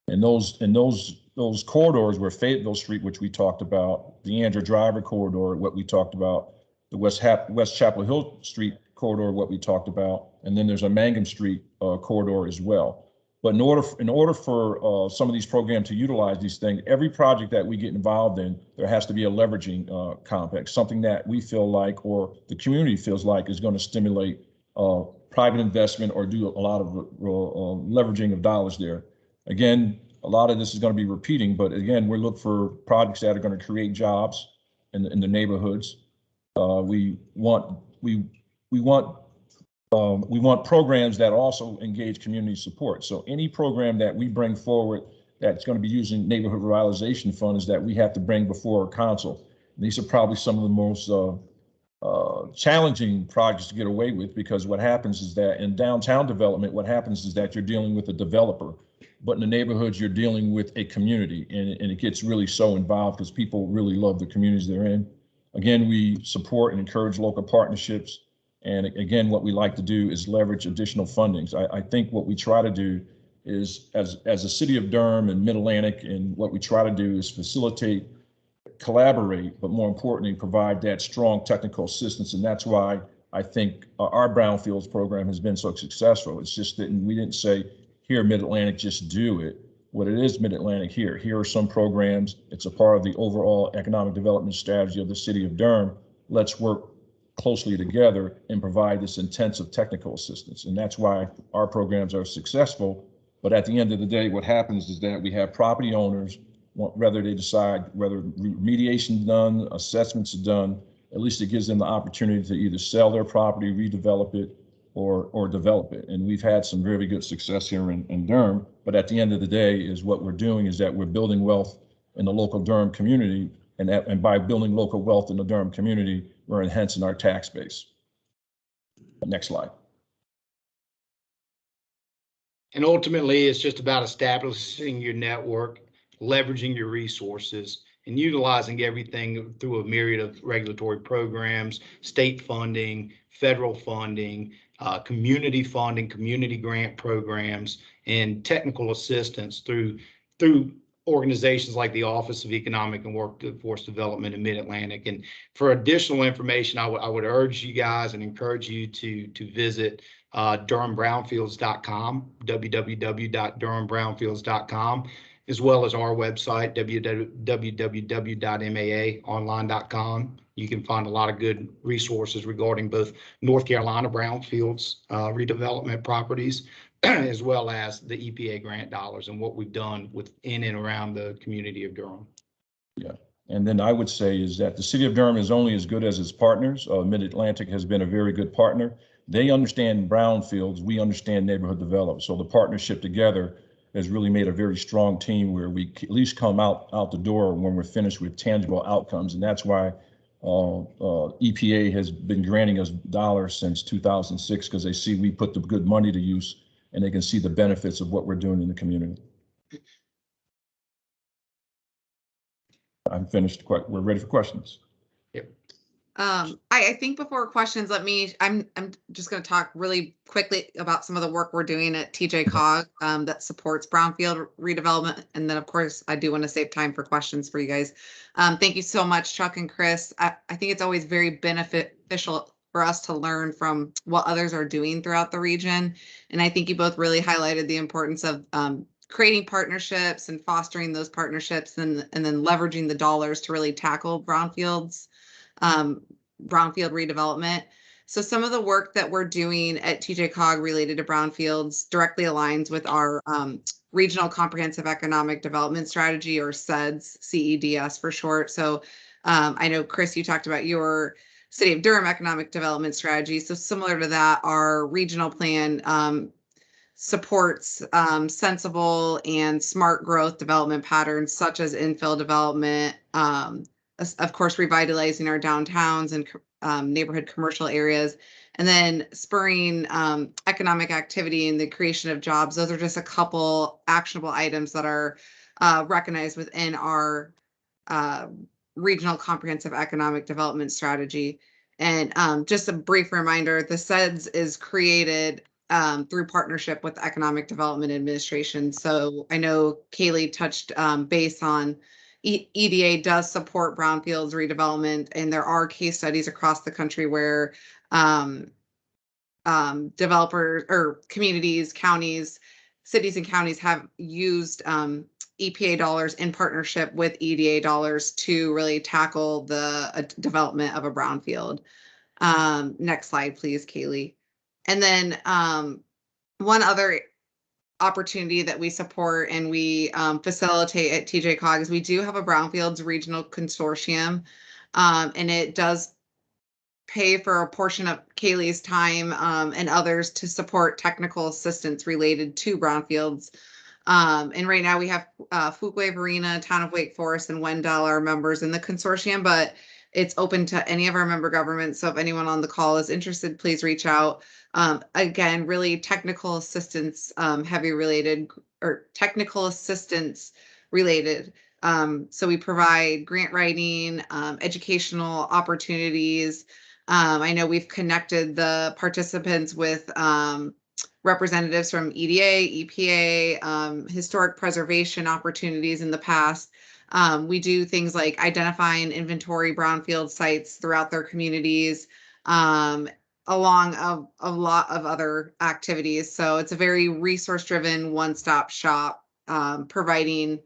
And those corridors were Fayetteville Street, which we talked about, the Andrew Driver corridor, what we talked about, the West Chapel Hill Street corridor, what we talked about, and then there's a Mangum Street corridor as well. But in order for some of these programs to utilize these things, every project that we get involved in, there has to be a leveraging complex, something that we feel like, or the community feels like, is going to stimulate private investment or do a lot of leveraging of dollars there. Again, a lot of this is going to be repeating, but again, we're looking for projects that are going to create jobs in the neighborhoods. We want programs that also engage community support. So any program that we bring forward that's going to be using neighborhood revitalization funds that we have to bring before our council. And these are probably some of the most challenging projects to get away with, because what happens is that in downtown development, what happens is that you're dealing with a developer, but in the neighborhoods, you're dealing with a community, and it gets really so involved because people really love the communities they're in. Again, we support and encourage local partnerships. And again, what we like to do is leverage additional fundings. I think what we try to do is, as a city of Durham and Mid-Atlantic, and what we try to do is facilitate, collaborate, but more importantly, provide that strong technical assistance. And that's why I think our Brownfields program has been so successful. It's just that we didn't say, here, Mid-Atlantic, just do it. What it is, Mid-Atlantic, here are some programs. It's a part of the overall economic development strategy of the city of Durham. Let's work closely together and provide this intensive technical assistance. And that's why our programs are successful. But at the end of the day, what happens is that we have property owners, whether they decide whether remediation is done, assessments are done, at least it gives them the opportunity to either sell their property, redevelop it, or develop it. And we've had some really good success here in Durham. But at the end of the day, is what we're doing is that we're building wealth in the local Durham community. And by building local wealth in the Durham community, we're enhancing our tax base. Next slide. And ultimately, it's just about establishing your network, leveraging your resources, and utilizing everything through a myriad of regulatory programs, state funding, federal funding, community funding, community grant programs, and technical assistance through organizations like the Office of Economic and Workforce Development in Mid-Atlantic. And for additional information, I would urge you guys and encourage you to visit DurhamBrownfields.com, www.DurhamBrownfields.com, as well as our website, www.maaonline.com. You can find a lot of good resources regarding both North Carolina brownfields redevelopment properties, as well as the EPA grant dollars and what we've done within and around the community of Durham. Yeah, and then I would say is that the city of Durham is only as good as its partners. Mid-Atlantic has been a very good partner. They understand brownfields, we understand neighborhood development. So the partnership together has really made a very strong team where we at least come out the door when we're finished with tangible outcomes. And that's why EPA has been granting us dollars since 2006, because they see we put the good money to use and they can see the benefits of what we're doing in the community. I'm finished. We're ready for questions. Yep. I think before questions, I'm just going to talk really quickly about some of the work we're doing at TJCOG that supports brownfield redevelopment. And then, of course, I do want to save time for questions for you guys. Thank you so much, Chuck and Chris. I think it's always very beneficial for us to learn from what others are doing throughout the region. And I think you both really highlighted the importance of creating partnerships and fostering those partnerships, and then leveraging the dollars to really tackle brownfield redevelopment. So some of the work that we're doing at TJCOG related to brownfields directly aligns with our Regional Comprehensive Economic Development Strategy, or CEDS, CEDS for short. So I know, Chris, you talked about your City of Durham Economic Development Strategy. So similar to that, our regional plan supports sensible and smart growth development patterns, such as infill development, of course, revitalizing our downtowns and neighborhood commercial areas, and then spurring economic activity and the creation of jobs. Those are just a couple actionable items that are recognized within our Regional Comprehensive Economic Development Strategy. And just a brief reminder, the CEDS is created through partnership with the Economic Development Administration. So I know Kaylee touched base on EDA does support brownfields redevelopment, and there are case studies across the country where developers or communities, counties, cities and counties have used EPA dollars in partnership with EDA dollars to really tackle the development of a brownfield. Next slide, please, Kaylee. And then one other opportunity that we support and we facilitate at TJCOG is we do have a Brownfields Regional Consortium, and it does pay for a portion of Kaylee's time and others to support technical assistance related to brownfields. And right now we have Fuquay Varina, Town of Wake Forest, and Wendell are members in the consortium, but it's open to any of our member governments. So if anyone on the call is interested, please reach out. Again, really technical assistance, heavy related or technical assistance related. So we provide grant writing, educational opportunities. I know we've connected the participants with representatives from EDA, EPA, historic preservation opportunities in the past. We do things like identify and inventory brownfield sites throughout their communities, along a lot of other activities. So it's a very resource-driven, one-stop shop, providing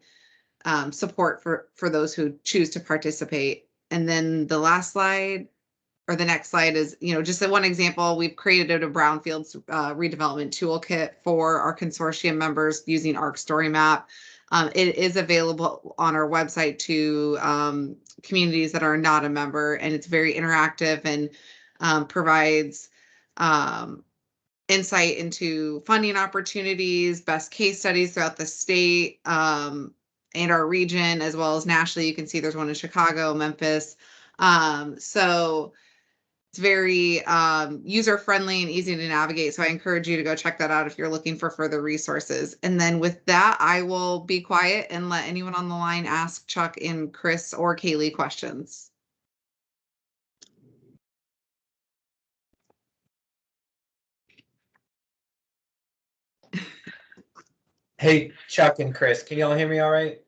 support for those who choose to participate. And then the last slide, or the next slide, is, just one example. We've created a Brownfields redevelopment toolkit for our consortium members using ARC Story Map. It is available on our website to communities that are not a member, and it's very interactive and provides insight into funding opportunities, best case studies throughout the state and our region, as well as nationally. You can see there's one in Chicago, Memphis. So it's very user-friendly and easy to navigate. So I encourage you to go check that out if you're looking for further resources. And then with that, I will be quiet and let anyone on the line ask Chuck and Chris or Kaylee questions. Hey, Chuck and Chris, can y'all hear me all right?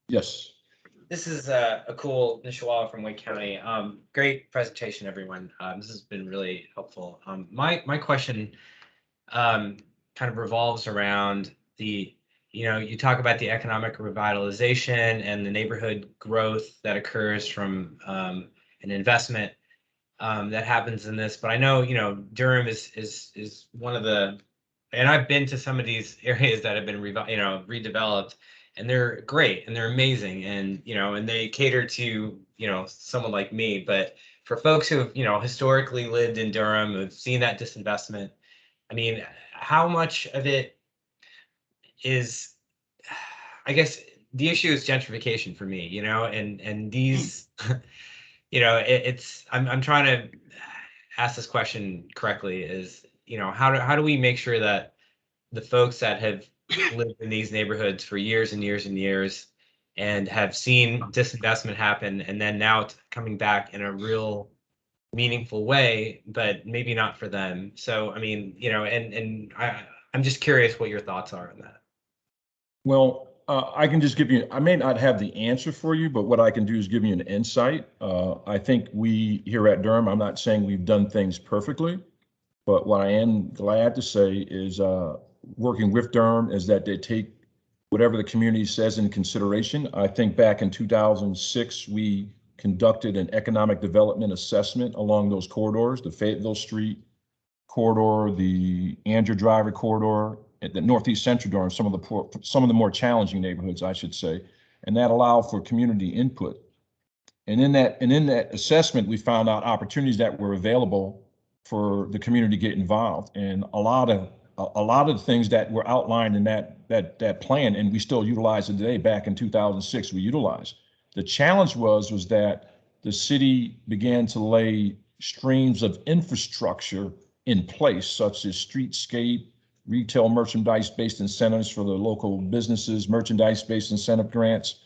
Yes. This is a cool Nishawala from Wake County. Great presentation, everyone. This has been really helpful. My question kind of revolves around the, you talk about the economic revitalization and the neighborhood growth that occurs from an investment that happens in this. But I know, Durham is one of the, and I've been to some of these areas that have been redeveloped. And they're great and they're amazing, and and they cater to someone like me. But for folks who have historically lived in Durham, who've seen that disinvestment, I mean, how much of it is, I guess the issue is gentrification for me, and these, it's I'm trying to ask this question correctly. Is how do we make sure that the folks that have lived in these neighborhoods for years and years and years and have seen disinvestment happen, and then now it's coming back in a real meaningful way, but maybe not for them. So, I mean, I'm just curious what your thoughts are on that. Well, I can just give you, I may not have the answer for you, but what I can do is give you an insight. I think we here at Durham, I'm not saying we've done things perfectly, but what I am glad to say is working with Durham is that they take whatever the community says in consideration. I think back in 2006, we conducted an economic development assessment along those corridors, the Fayetteville Street corridor, the Andrew Driver corridor, at the Northeast Central Durham, some of the more challenging neighborhoods, I should say, and that allowed for community input. And in that assessment, we found out opportunities that were available for the community to get involved, and a lot of the things that were outlined in that plan, and we still utilize it today. Back in 2006, we utilized. The challenge was that the city began to lay streams of infrastructure in place, such as streetscape, retail merchandise-based incentives for the local businesses, merchandise-based incentive grants.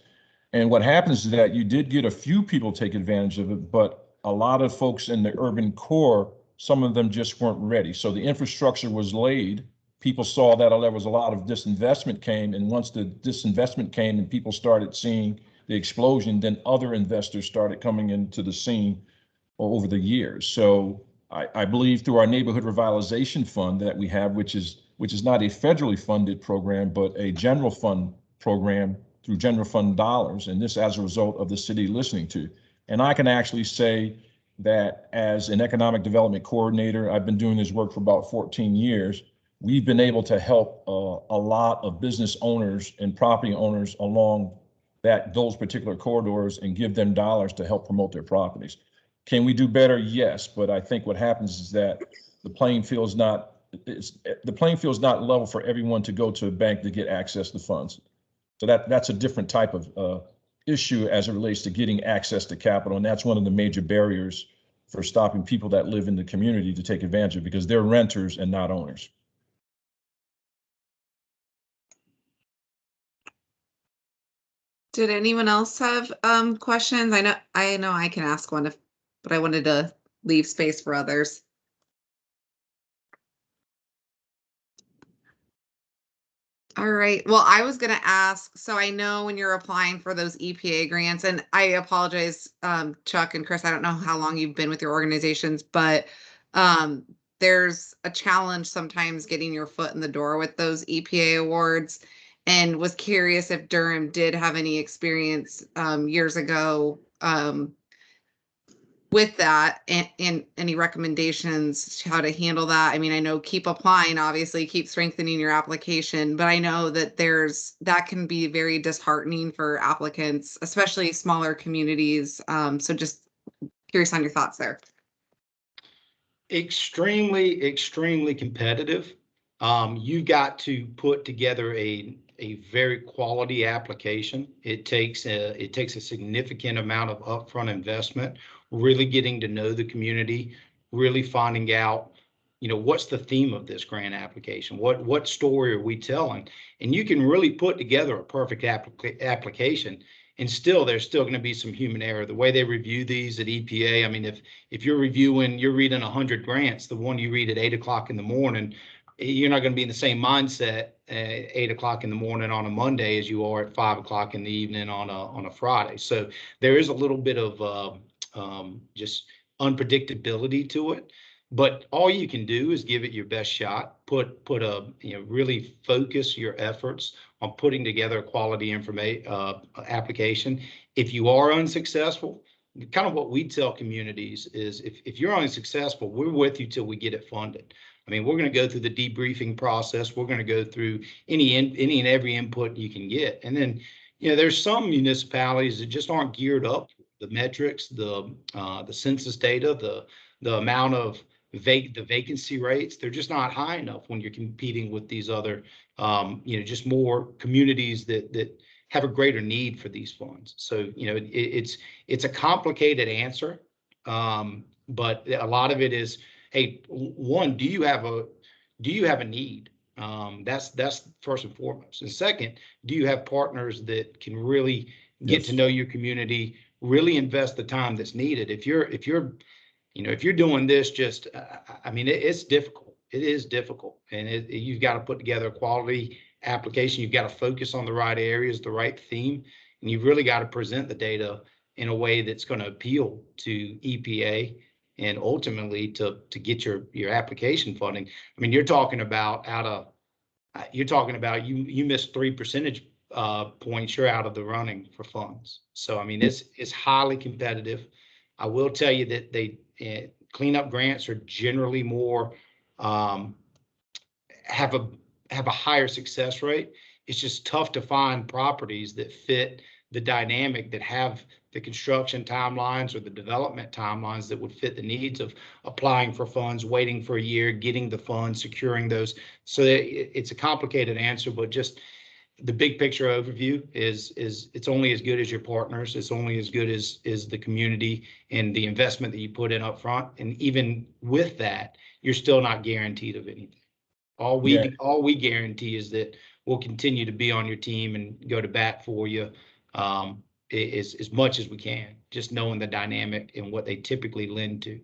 And what happens is that you did get a few people take advantage of it, but a lot of folks in the urban core, some of them just weren't ready. So the infrastructure was laid. People saw that there was a lot of disinvestment came, and once the disinvestment came and people started seeing the explosion, then other investors started coming into the scene over the years. So I believe through our neighborhood revitalization fund that we have, which is not a federally funded program, but a general fund program through general fund dollars. And this as a result of the city listening to. And I can actually say that as an economic development coordinator, I've been doing this work for about 14 years. We've been able to help a lot of business owners and property owners along those particular corridors and give them dollars to help promote their properties. Can we do better? Yes, but I think what happens is that the playing field is not level for everyone to go to a bank to get access to funds. So that's a different type of issue as it relates to getting access to capital, and that's one of the major barriers for stopping people that live in the community to take advantage of, because they're renters and not owners. Did anyone else have questions? I know I can ask one, but I wanted to leave space for others. All right. Well, I was going to ask, so I know when you're applying for those EPA grants, and I apologize, Chuck and Chris, I don't know how long you've been with your organizations, but there's a challenge sometimes getting your foot in the door with those EPA awards, and was curious if Durham did have any experience years ago with that, and any recommendations to how to handle that. I mean, I know keep applying, obviously keep strengthening your application, but I know that that can be very disheartening for applicants, especially smaller communities. So just curious on your thoughts there. Extremely, extremely competitive. You've got to put together a very quality application. It takes a significant amount of upfront investment, really getting to know the community, really finding out, what's the theme of this grant application? What story are we telling? And you can really put together a perfect application, and there's still going to be some human error. The way they review these at EPA, I mean, if you're reading 100 grants, the one you read at 8 o'clock in the morning, you're not going to be in the same mindset at 8 o'clock in the morning on a Monday as you are at 5 o'clock in the evening on a Friday. So there is a little bit of just unpredictability to it, but all you can do is give it your best shot. Really focus your efforts on putting together a quality application. If you are unsuccessful, kind of what we tell communities is if you're unsuccessful, we're with you till we get it funded. I mean, we're going to go through the debriefing process. We're going to go through any and every input you can get. And then, there's some municipalities that just aren't geared up. The metrics, the census data, the amount of the vacancy rates, they're just not high enough when you're competing with these other, just more communities that have a greater need for these funds. So, it's a complicated answer, but a lot of it is, hey, one, do you have a need? That's first and foremost. And second, do you have partners that can really get to know your community, really invest the time that's needed? If you're doing this, it's difficult. It is difficult, and you've got to put together a quality application. You've got to focus on the right areas, the right theme, and you've really got to present the data in a way that's going to appeal to EPA and ultimately to get your application funding. I mean, you're talking about you missed 3 percentage points, you're out of the running for funds. So I mean, it's highly competitive. I will tell you that cleanup grants are generally more have a higher success rate. It's just tough to find properties that fit the dynamic, that have the construction timelines or the development timelines that would fit the needs of applying for funds, waiting for a year, getting the funds, securing those. So it's a complicated answer, but just the big picture overview is it's only as good as your partners. It's only as good as the community and the investment that you put in up front. And even with that, you're still not guaranteed of anything. All we guarantee is that we'll continue to be on your team and go to bat for you as much as we can, just knowing the dynamic and what they typically lend to.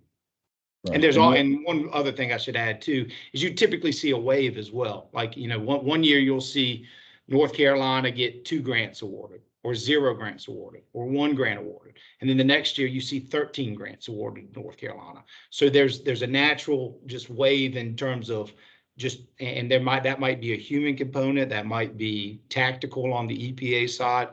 Right. And one other thing I should add too is you typically see a wave as well. Like, one year you'll see North Carolina get 2 grants awarded. or 0 grants awarded, or 1 grant awarded. And then the next year you see 13 grants awarded in North Carolina. So there's a natural just wave in terms of just, and that might be a human component, that might be tactical on the EPA side,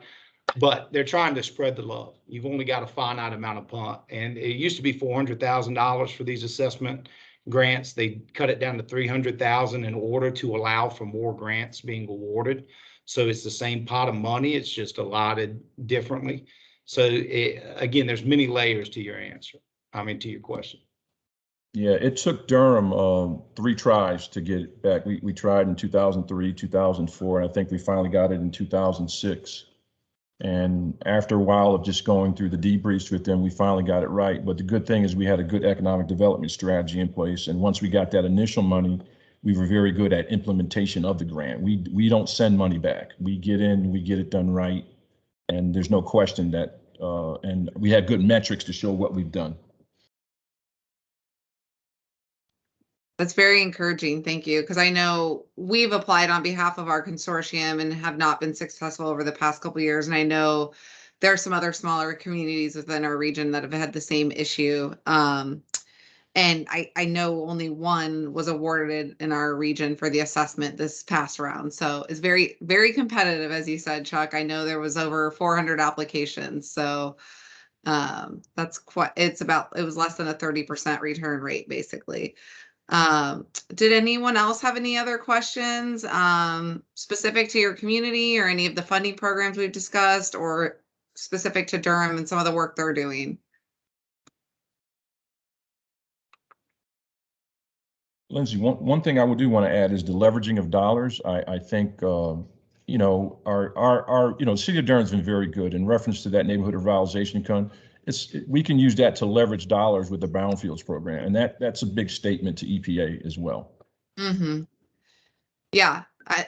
but they're trying to spread the love. You've only got a finite amount of punt, and it used to be $400,000 for these assessment grants. They cut it down to $300,000 in order to allow for more grants being awarded. So it's the same pot of money, it's just allotted differently. So again, there's many layers to your answer. To your question. Yeah, it took Durham 3 tries to get it back. We tried in 2003, 2004, and I think we finally got it in 2006. And after a while of just going through the debriefs with them, we finally got it right. But the good thing is we had a good economic development strategy in place. And once we got that initial money, we were very good at implementation of the grant. We don't send money back. We get in, we get it done right. And there's no question that, and we had good metrics to show what we've done. That's very encouraging. Thank you. Because I know we've applied on behalf of our consortium and have not been successful over the past couple of years. And I know there are some other smaller communities within our region that have had the same issue. And I know only 1 was awarded in our region for the assessment this past round. So it's very, very competitive, as you said, Chuck. I know there was over 400 applications. So that's quite, it was less than a 30% return rate, basically. Did anyone else have any other questions specific to your community or any of the funding programs we've discussed, or specific to Durham and some of the work they're doing? Lindsay, one thing I would do want to add is the leveraging of dollars. I think our City of Durham's been very good in reference to that neighborhood revitalization fund. We can use that to leverage dollars with the Brownfields program, and that's a big statement to EPA as well. Mm-hmm. Yeah,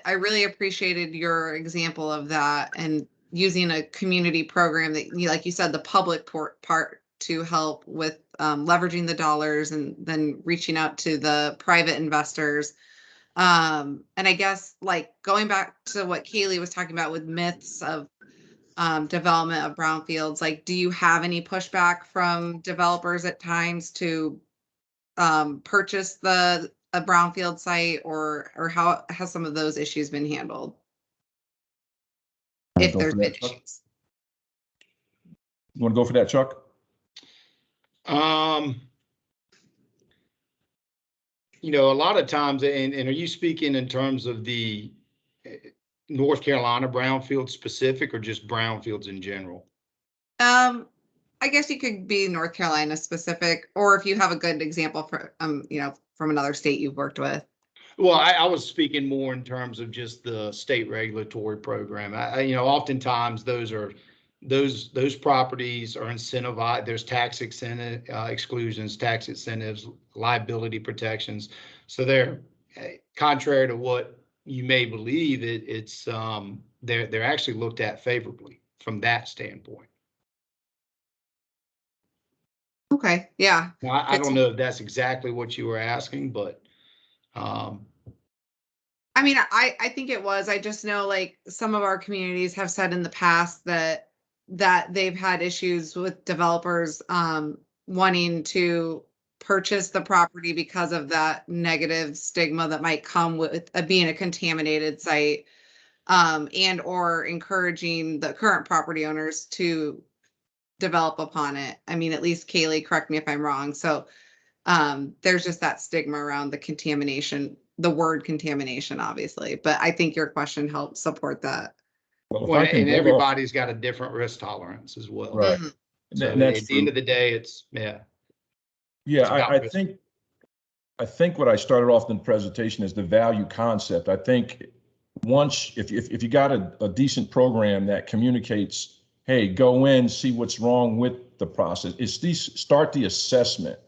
I really appreciated your example of that, and using a community program that, like you said, the public part to help with leveraging the dollars and then reaching out to the private investors. And I guess, like, going back to what Kaylee was talking about with myths of development of brownfields, like, do you have any pushback from developers at times to purchase a brownfield site, or how has some of those issues been handled? If there's been issues. You want to go for that, Chuck? A lot of times, and are you speaking in terms of the North Carolina brownfield specific, or just brownfields in general? I guess you could be North Carolina specific, or if you have a good example for from another state you've worked with. Well, I was speaking more in terms of just the state regulatory program. Oftentimes those properties are incentivized. There's tax exclusions, tax incentives, liability protections. So they're, contrary to what you may believe, they're actually looked at favorably from that standpoint. Okay, yeah. Now, I don't know if that's exactly what you were asking, but I think it was. I just know, like, some of our communities have said in the past that they've had issues with developers wanting to purchase the property because of that negative stigma that might come with being a contaminated site, and or encouraging the current property owners to develop upon it. At least Kaylee, correct me if I'm wrong. So there's just that stigma around the contamination, the word contamination, obviously, but I think your question helps support that. Well, and everybody's got a different risk tolerance as well. Right. So at the end of the day, it's I think what I started off in the presentation is the value concept. I think once, if you got a decent program that communicates, hey, go in, see what's wrong with the process, start the assessment.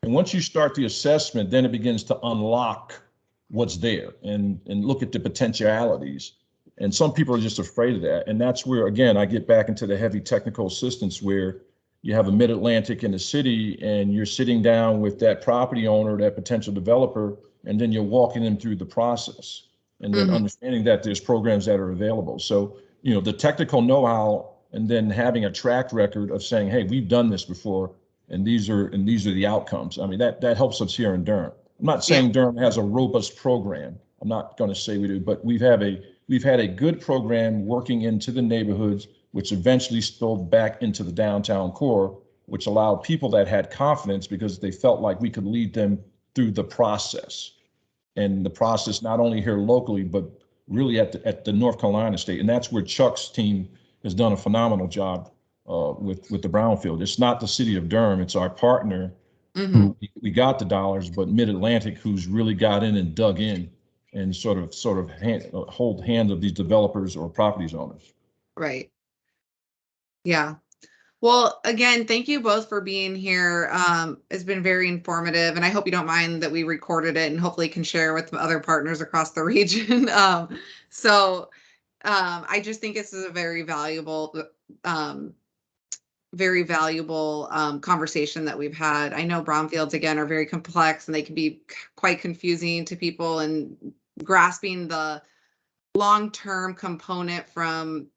And once you start the assessment, then it begins to unlock what's there and look at the potentialities. And some people are just afraid of that. And that's where, again, I get back into the heavy technical assistance, where you have a Mid-Atlantic in the city and you're sitting down with that property owner, that potential developer, and then you're walking them through the process and then understanding that there's programs that are available. So the technical know-how, and then having a track record of saying, hey, we've done this before, and these are the outcomes. I mean, that helps us here in Durham. I'm not saying Durham has a robust program. I'm not going to say we do, but we've had a good program working into the neighborhoods, which eventually spilled back into the downtown core, which allowed people that had confidence because they felt like we could lead them through the process. And the process not only here locally, but really at the North Carolina state. And that's where Chuck's team has done a phenomenal job with the Brownfield. It's not the city of Durham, it's our partner who we got the dollars, but Mid-Atlantic, who's really got in and dug in and sort of hold hand of these developers or properties owners. Right. Yeah. Well, again, thank you both for being here. It's been very informative, and I hope you don't mind that we recorded it and hopefully can share with other partners across the region. I just think this is a very valuable conversation that we've had. I know brownfields, again, are very complex and they can be quite confusing to people, and grasping the long-term component from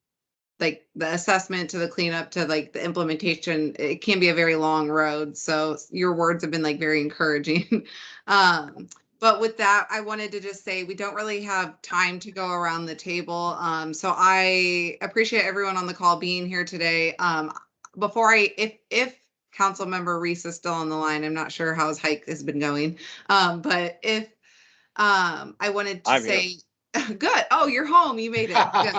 like the assessment to the cleanup to like the implementation, it can be a very long road. So your words have been like very encouraging. But with that, I wanted to just say we don't really have time to go around the table. So I appreciate everyone on the call being here today. If Council Member Reese is still on the line, I'm not sure how his hike has been going. But if I wanted to say, here. Good. Oh, you're home. You made it. Good.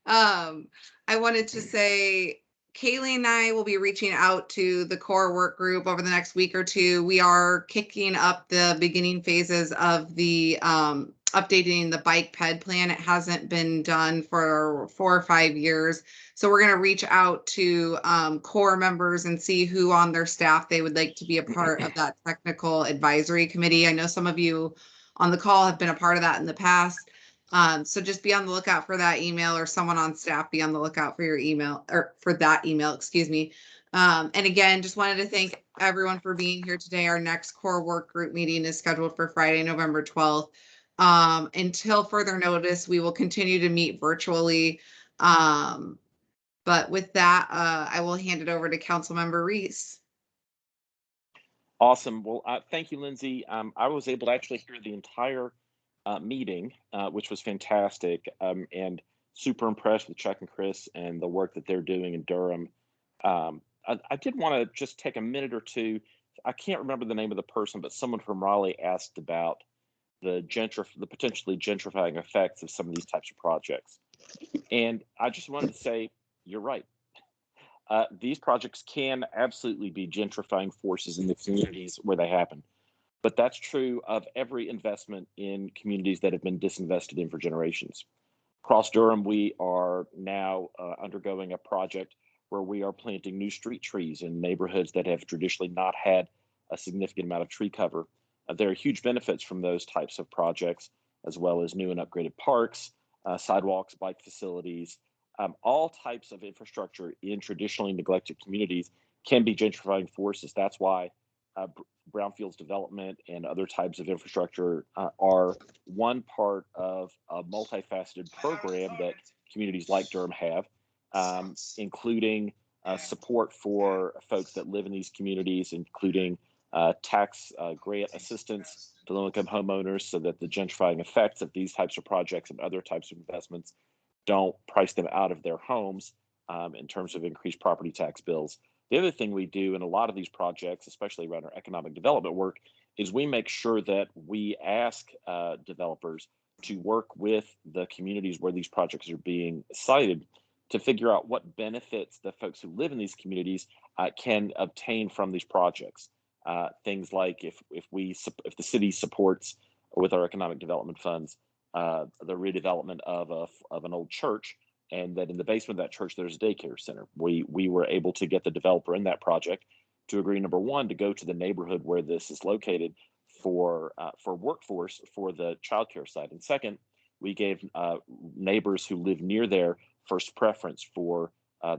I wanted to say, Kaylee and I will be reaching out to the core work group over the next week or two. We are kicking up the beginning phases of the updating the bike ped plan. It hasn't been done for 4 or 5 years. So we're going to reach out to core members and see who on their staff they would like to be a part of that technical advisory committee. I know some of you on the call have been a part of that in the past. So just be on the lookout for that email, or someone on staff be on the lookout for your email, or for that email, excuse me. And again, just wanted to thank everyone for being here today. Our next core work group meeting is scheduled for Friday, November 12th. Until further notice, we will continue to meet virtually. But with that, I will hand it over to Councilmember Reese. Awesome. Well, thank you, Lindsay. I was able to actually hear the entire meeting, which was fantastic, and super impressed with Chuck and Chris and the work that they're doing in Durham. I did want to just take a minute or two. I can't remember the name of the person, but someone from Raleigh asked about the potentially gentrifying effects of some of these types of projects. And I just wanted to say, you're right. These projects can absolutely be gentrifying forces in the communities where they happen. But that's true of every investment in communities that have been disinvested in for generations. Across Durham, we are now undergoing a project where we are planting new street trees in neighborhoods that have traditionally not had a significant amount of tree cover. There are huge benefits from those types of projects, as well as new and upgraded parks, sidewalks, bike facilities. All types of infrastructure in traditionally neglected communities can be gentrifying forces. That's why brownfields development and other types of infrastructure are one part of a multifaceted program that communities like Durham have, including support for folks that live in these communities, including tax grant assistance to low-income homeowners, so that the gentrifying effects of these types of projects and other types of investments don't price them out of their homes in terms of increased property tax bills. The other thing we do in a lot of these projects, especially around our economic development work, is we make sure that we ask developers to work with the communities where these projects are being sited to figure out what benefits the folks who live in these communities can obtain from these projects. Things like if the city supports with our economic development funds the redevelopment of an old church, and that in the basement of that church there's a daycare center. We were able to get the developer in that project to agree, number one, to go to the neighborhood where this is located for workforce for the childcare site, and second, we gave neighbors who live near there first preference for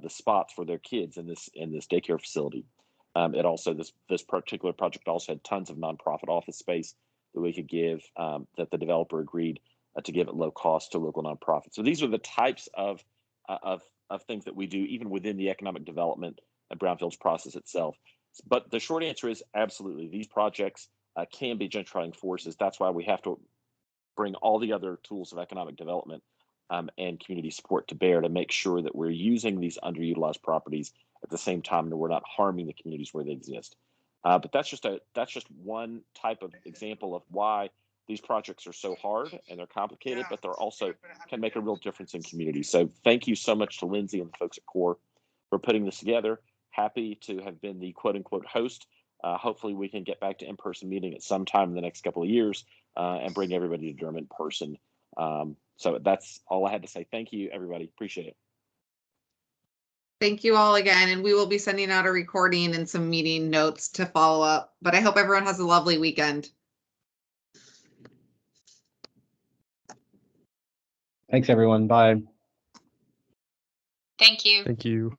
the spots for their kids in this daycare facility. It also this particular project also had tons of nonprofit office space that we could give that the developer agreed to give at low cost to local nonprofits. So these are the types of things that we do even within the economic development and Brownfields process itself. But the short answer is absolutely. These projects can be gentrifying forces. That's why we have to bring all the other tools of economic development and community support to bear to make sure that we're using these underutilized properties at the same time that we're not harming the communities where they exist. But that's just one type of example of why these projects are so hard and they're complicated, but they're also can make a real difference in communities. So thank you so much to Lindsay and the folks at CORE for putting this together. Happy to have been the quote unquote host. Hopefully we can get back to in-person meeting at some time in the next couple of years and bring everybody to Durham in person. So that's all I had to say. Thank you, everybody. Appreciate it. Thank you all again. And we will be sending out a recording and some meeting notes to follow up. But I hope everyone has a lovely weekend. Thanks, everyone. Bye. Thank you. Thank you.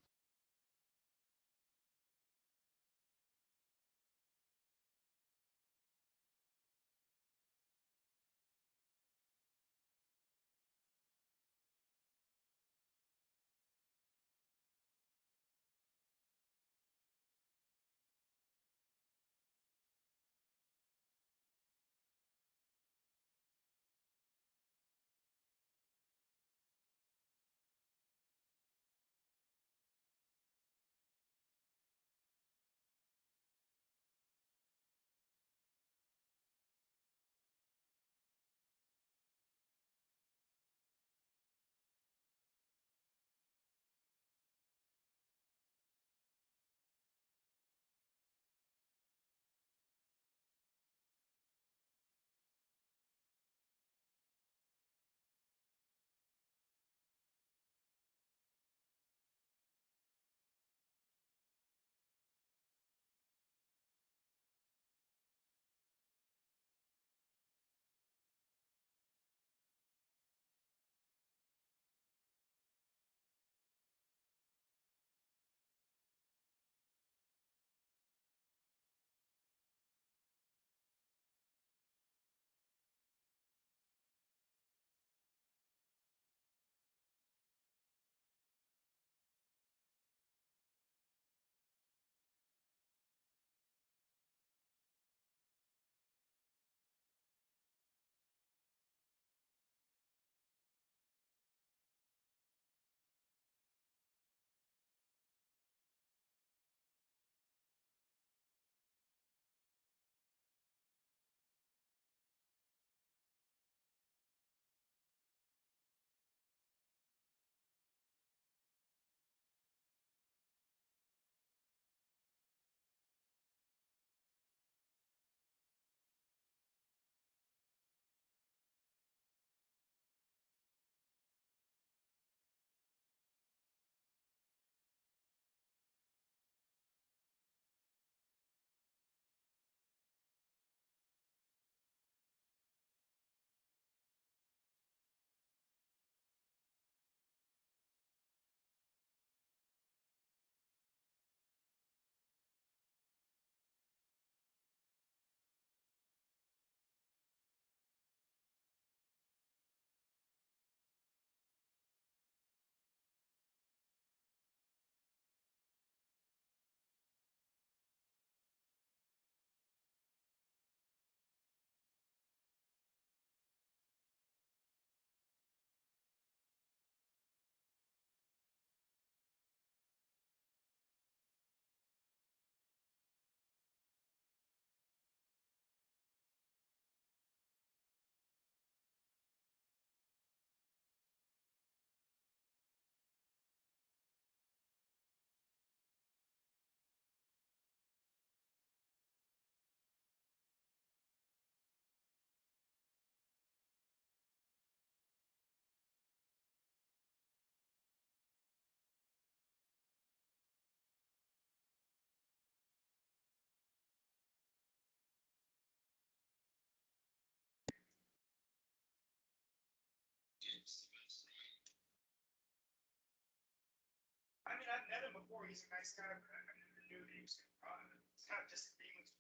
I mean, I've met him before. He's a nice guy, but I never knew that he was going to have disagreements.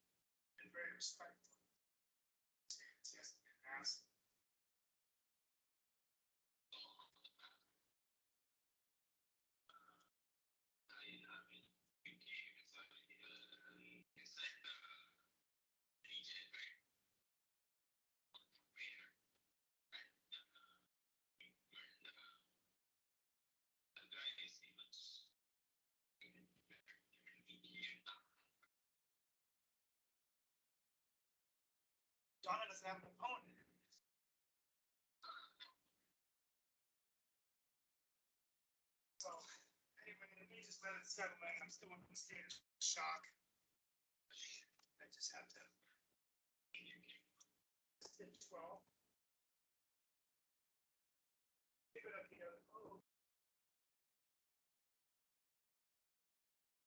Been very respectful. Yes, Donna doesn't have an opponent. So anyway, let me just let it settle in. I'm still in a state of shock. I just have to. 12. Pick it up here. Oh.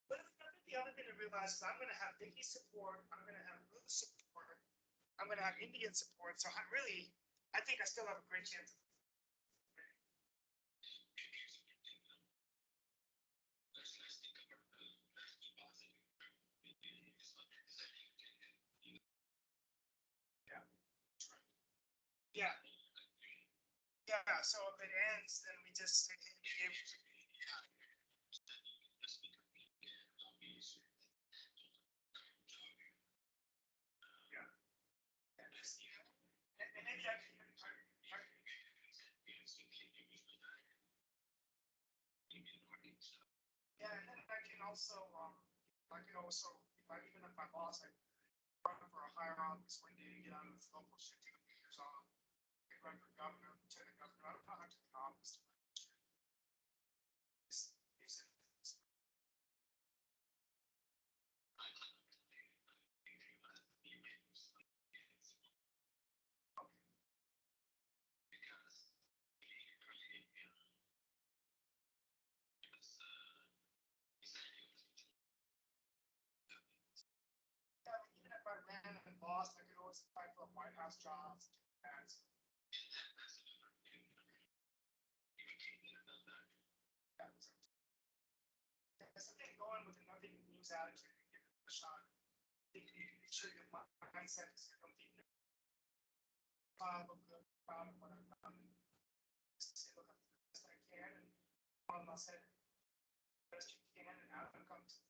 But the other thing to realize is I'm going to have Vicky's support. I'm going to have Ruth's support. I'm going to have Indian support. So I think I still have a great chance. Yeah. Yeah. So if it ends, then we just say, hey, and maybe I can. Yeah, and then I can also, even if my boss, I run for a higher office one day to get out of this local shit, take a few years off, get run for governor, lieutenant governor, I don't know how to the office. Yeah, even if I ran and lost, I could always apply for a White House job. There's something going with nothing news attitude and give it a shot. Make sure your mindset is something. Proud of what I've done. Just look at the best I can and on my set, best you can, and outcome comes.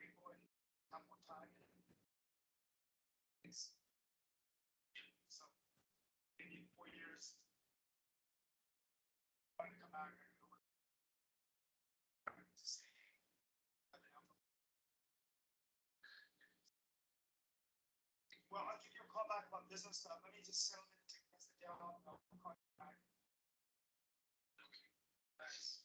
People and have more time. So maybe in 4 years, I'm gonna come back and go. Well, I'll give you a call back about business stuff. Let me just settle it, take the rest of the day off, and I'll call you back. Okay. Thanks.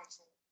council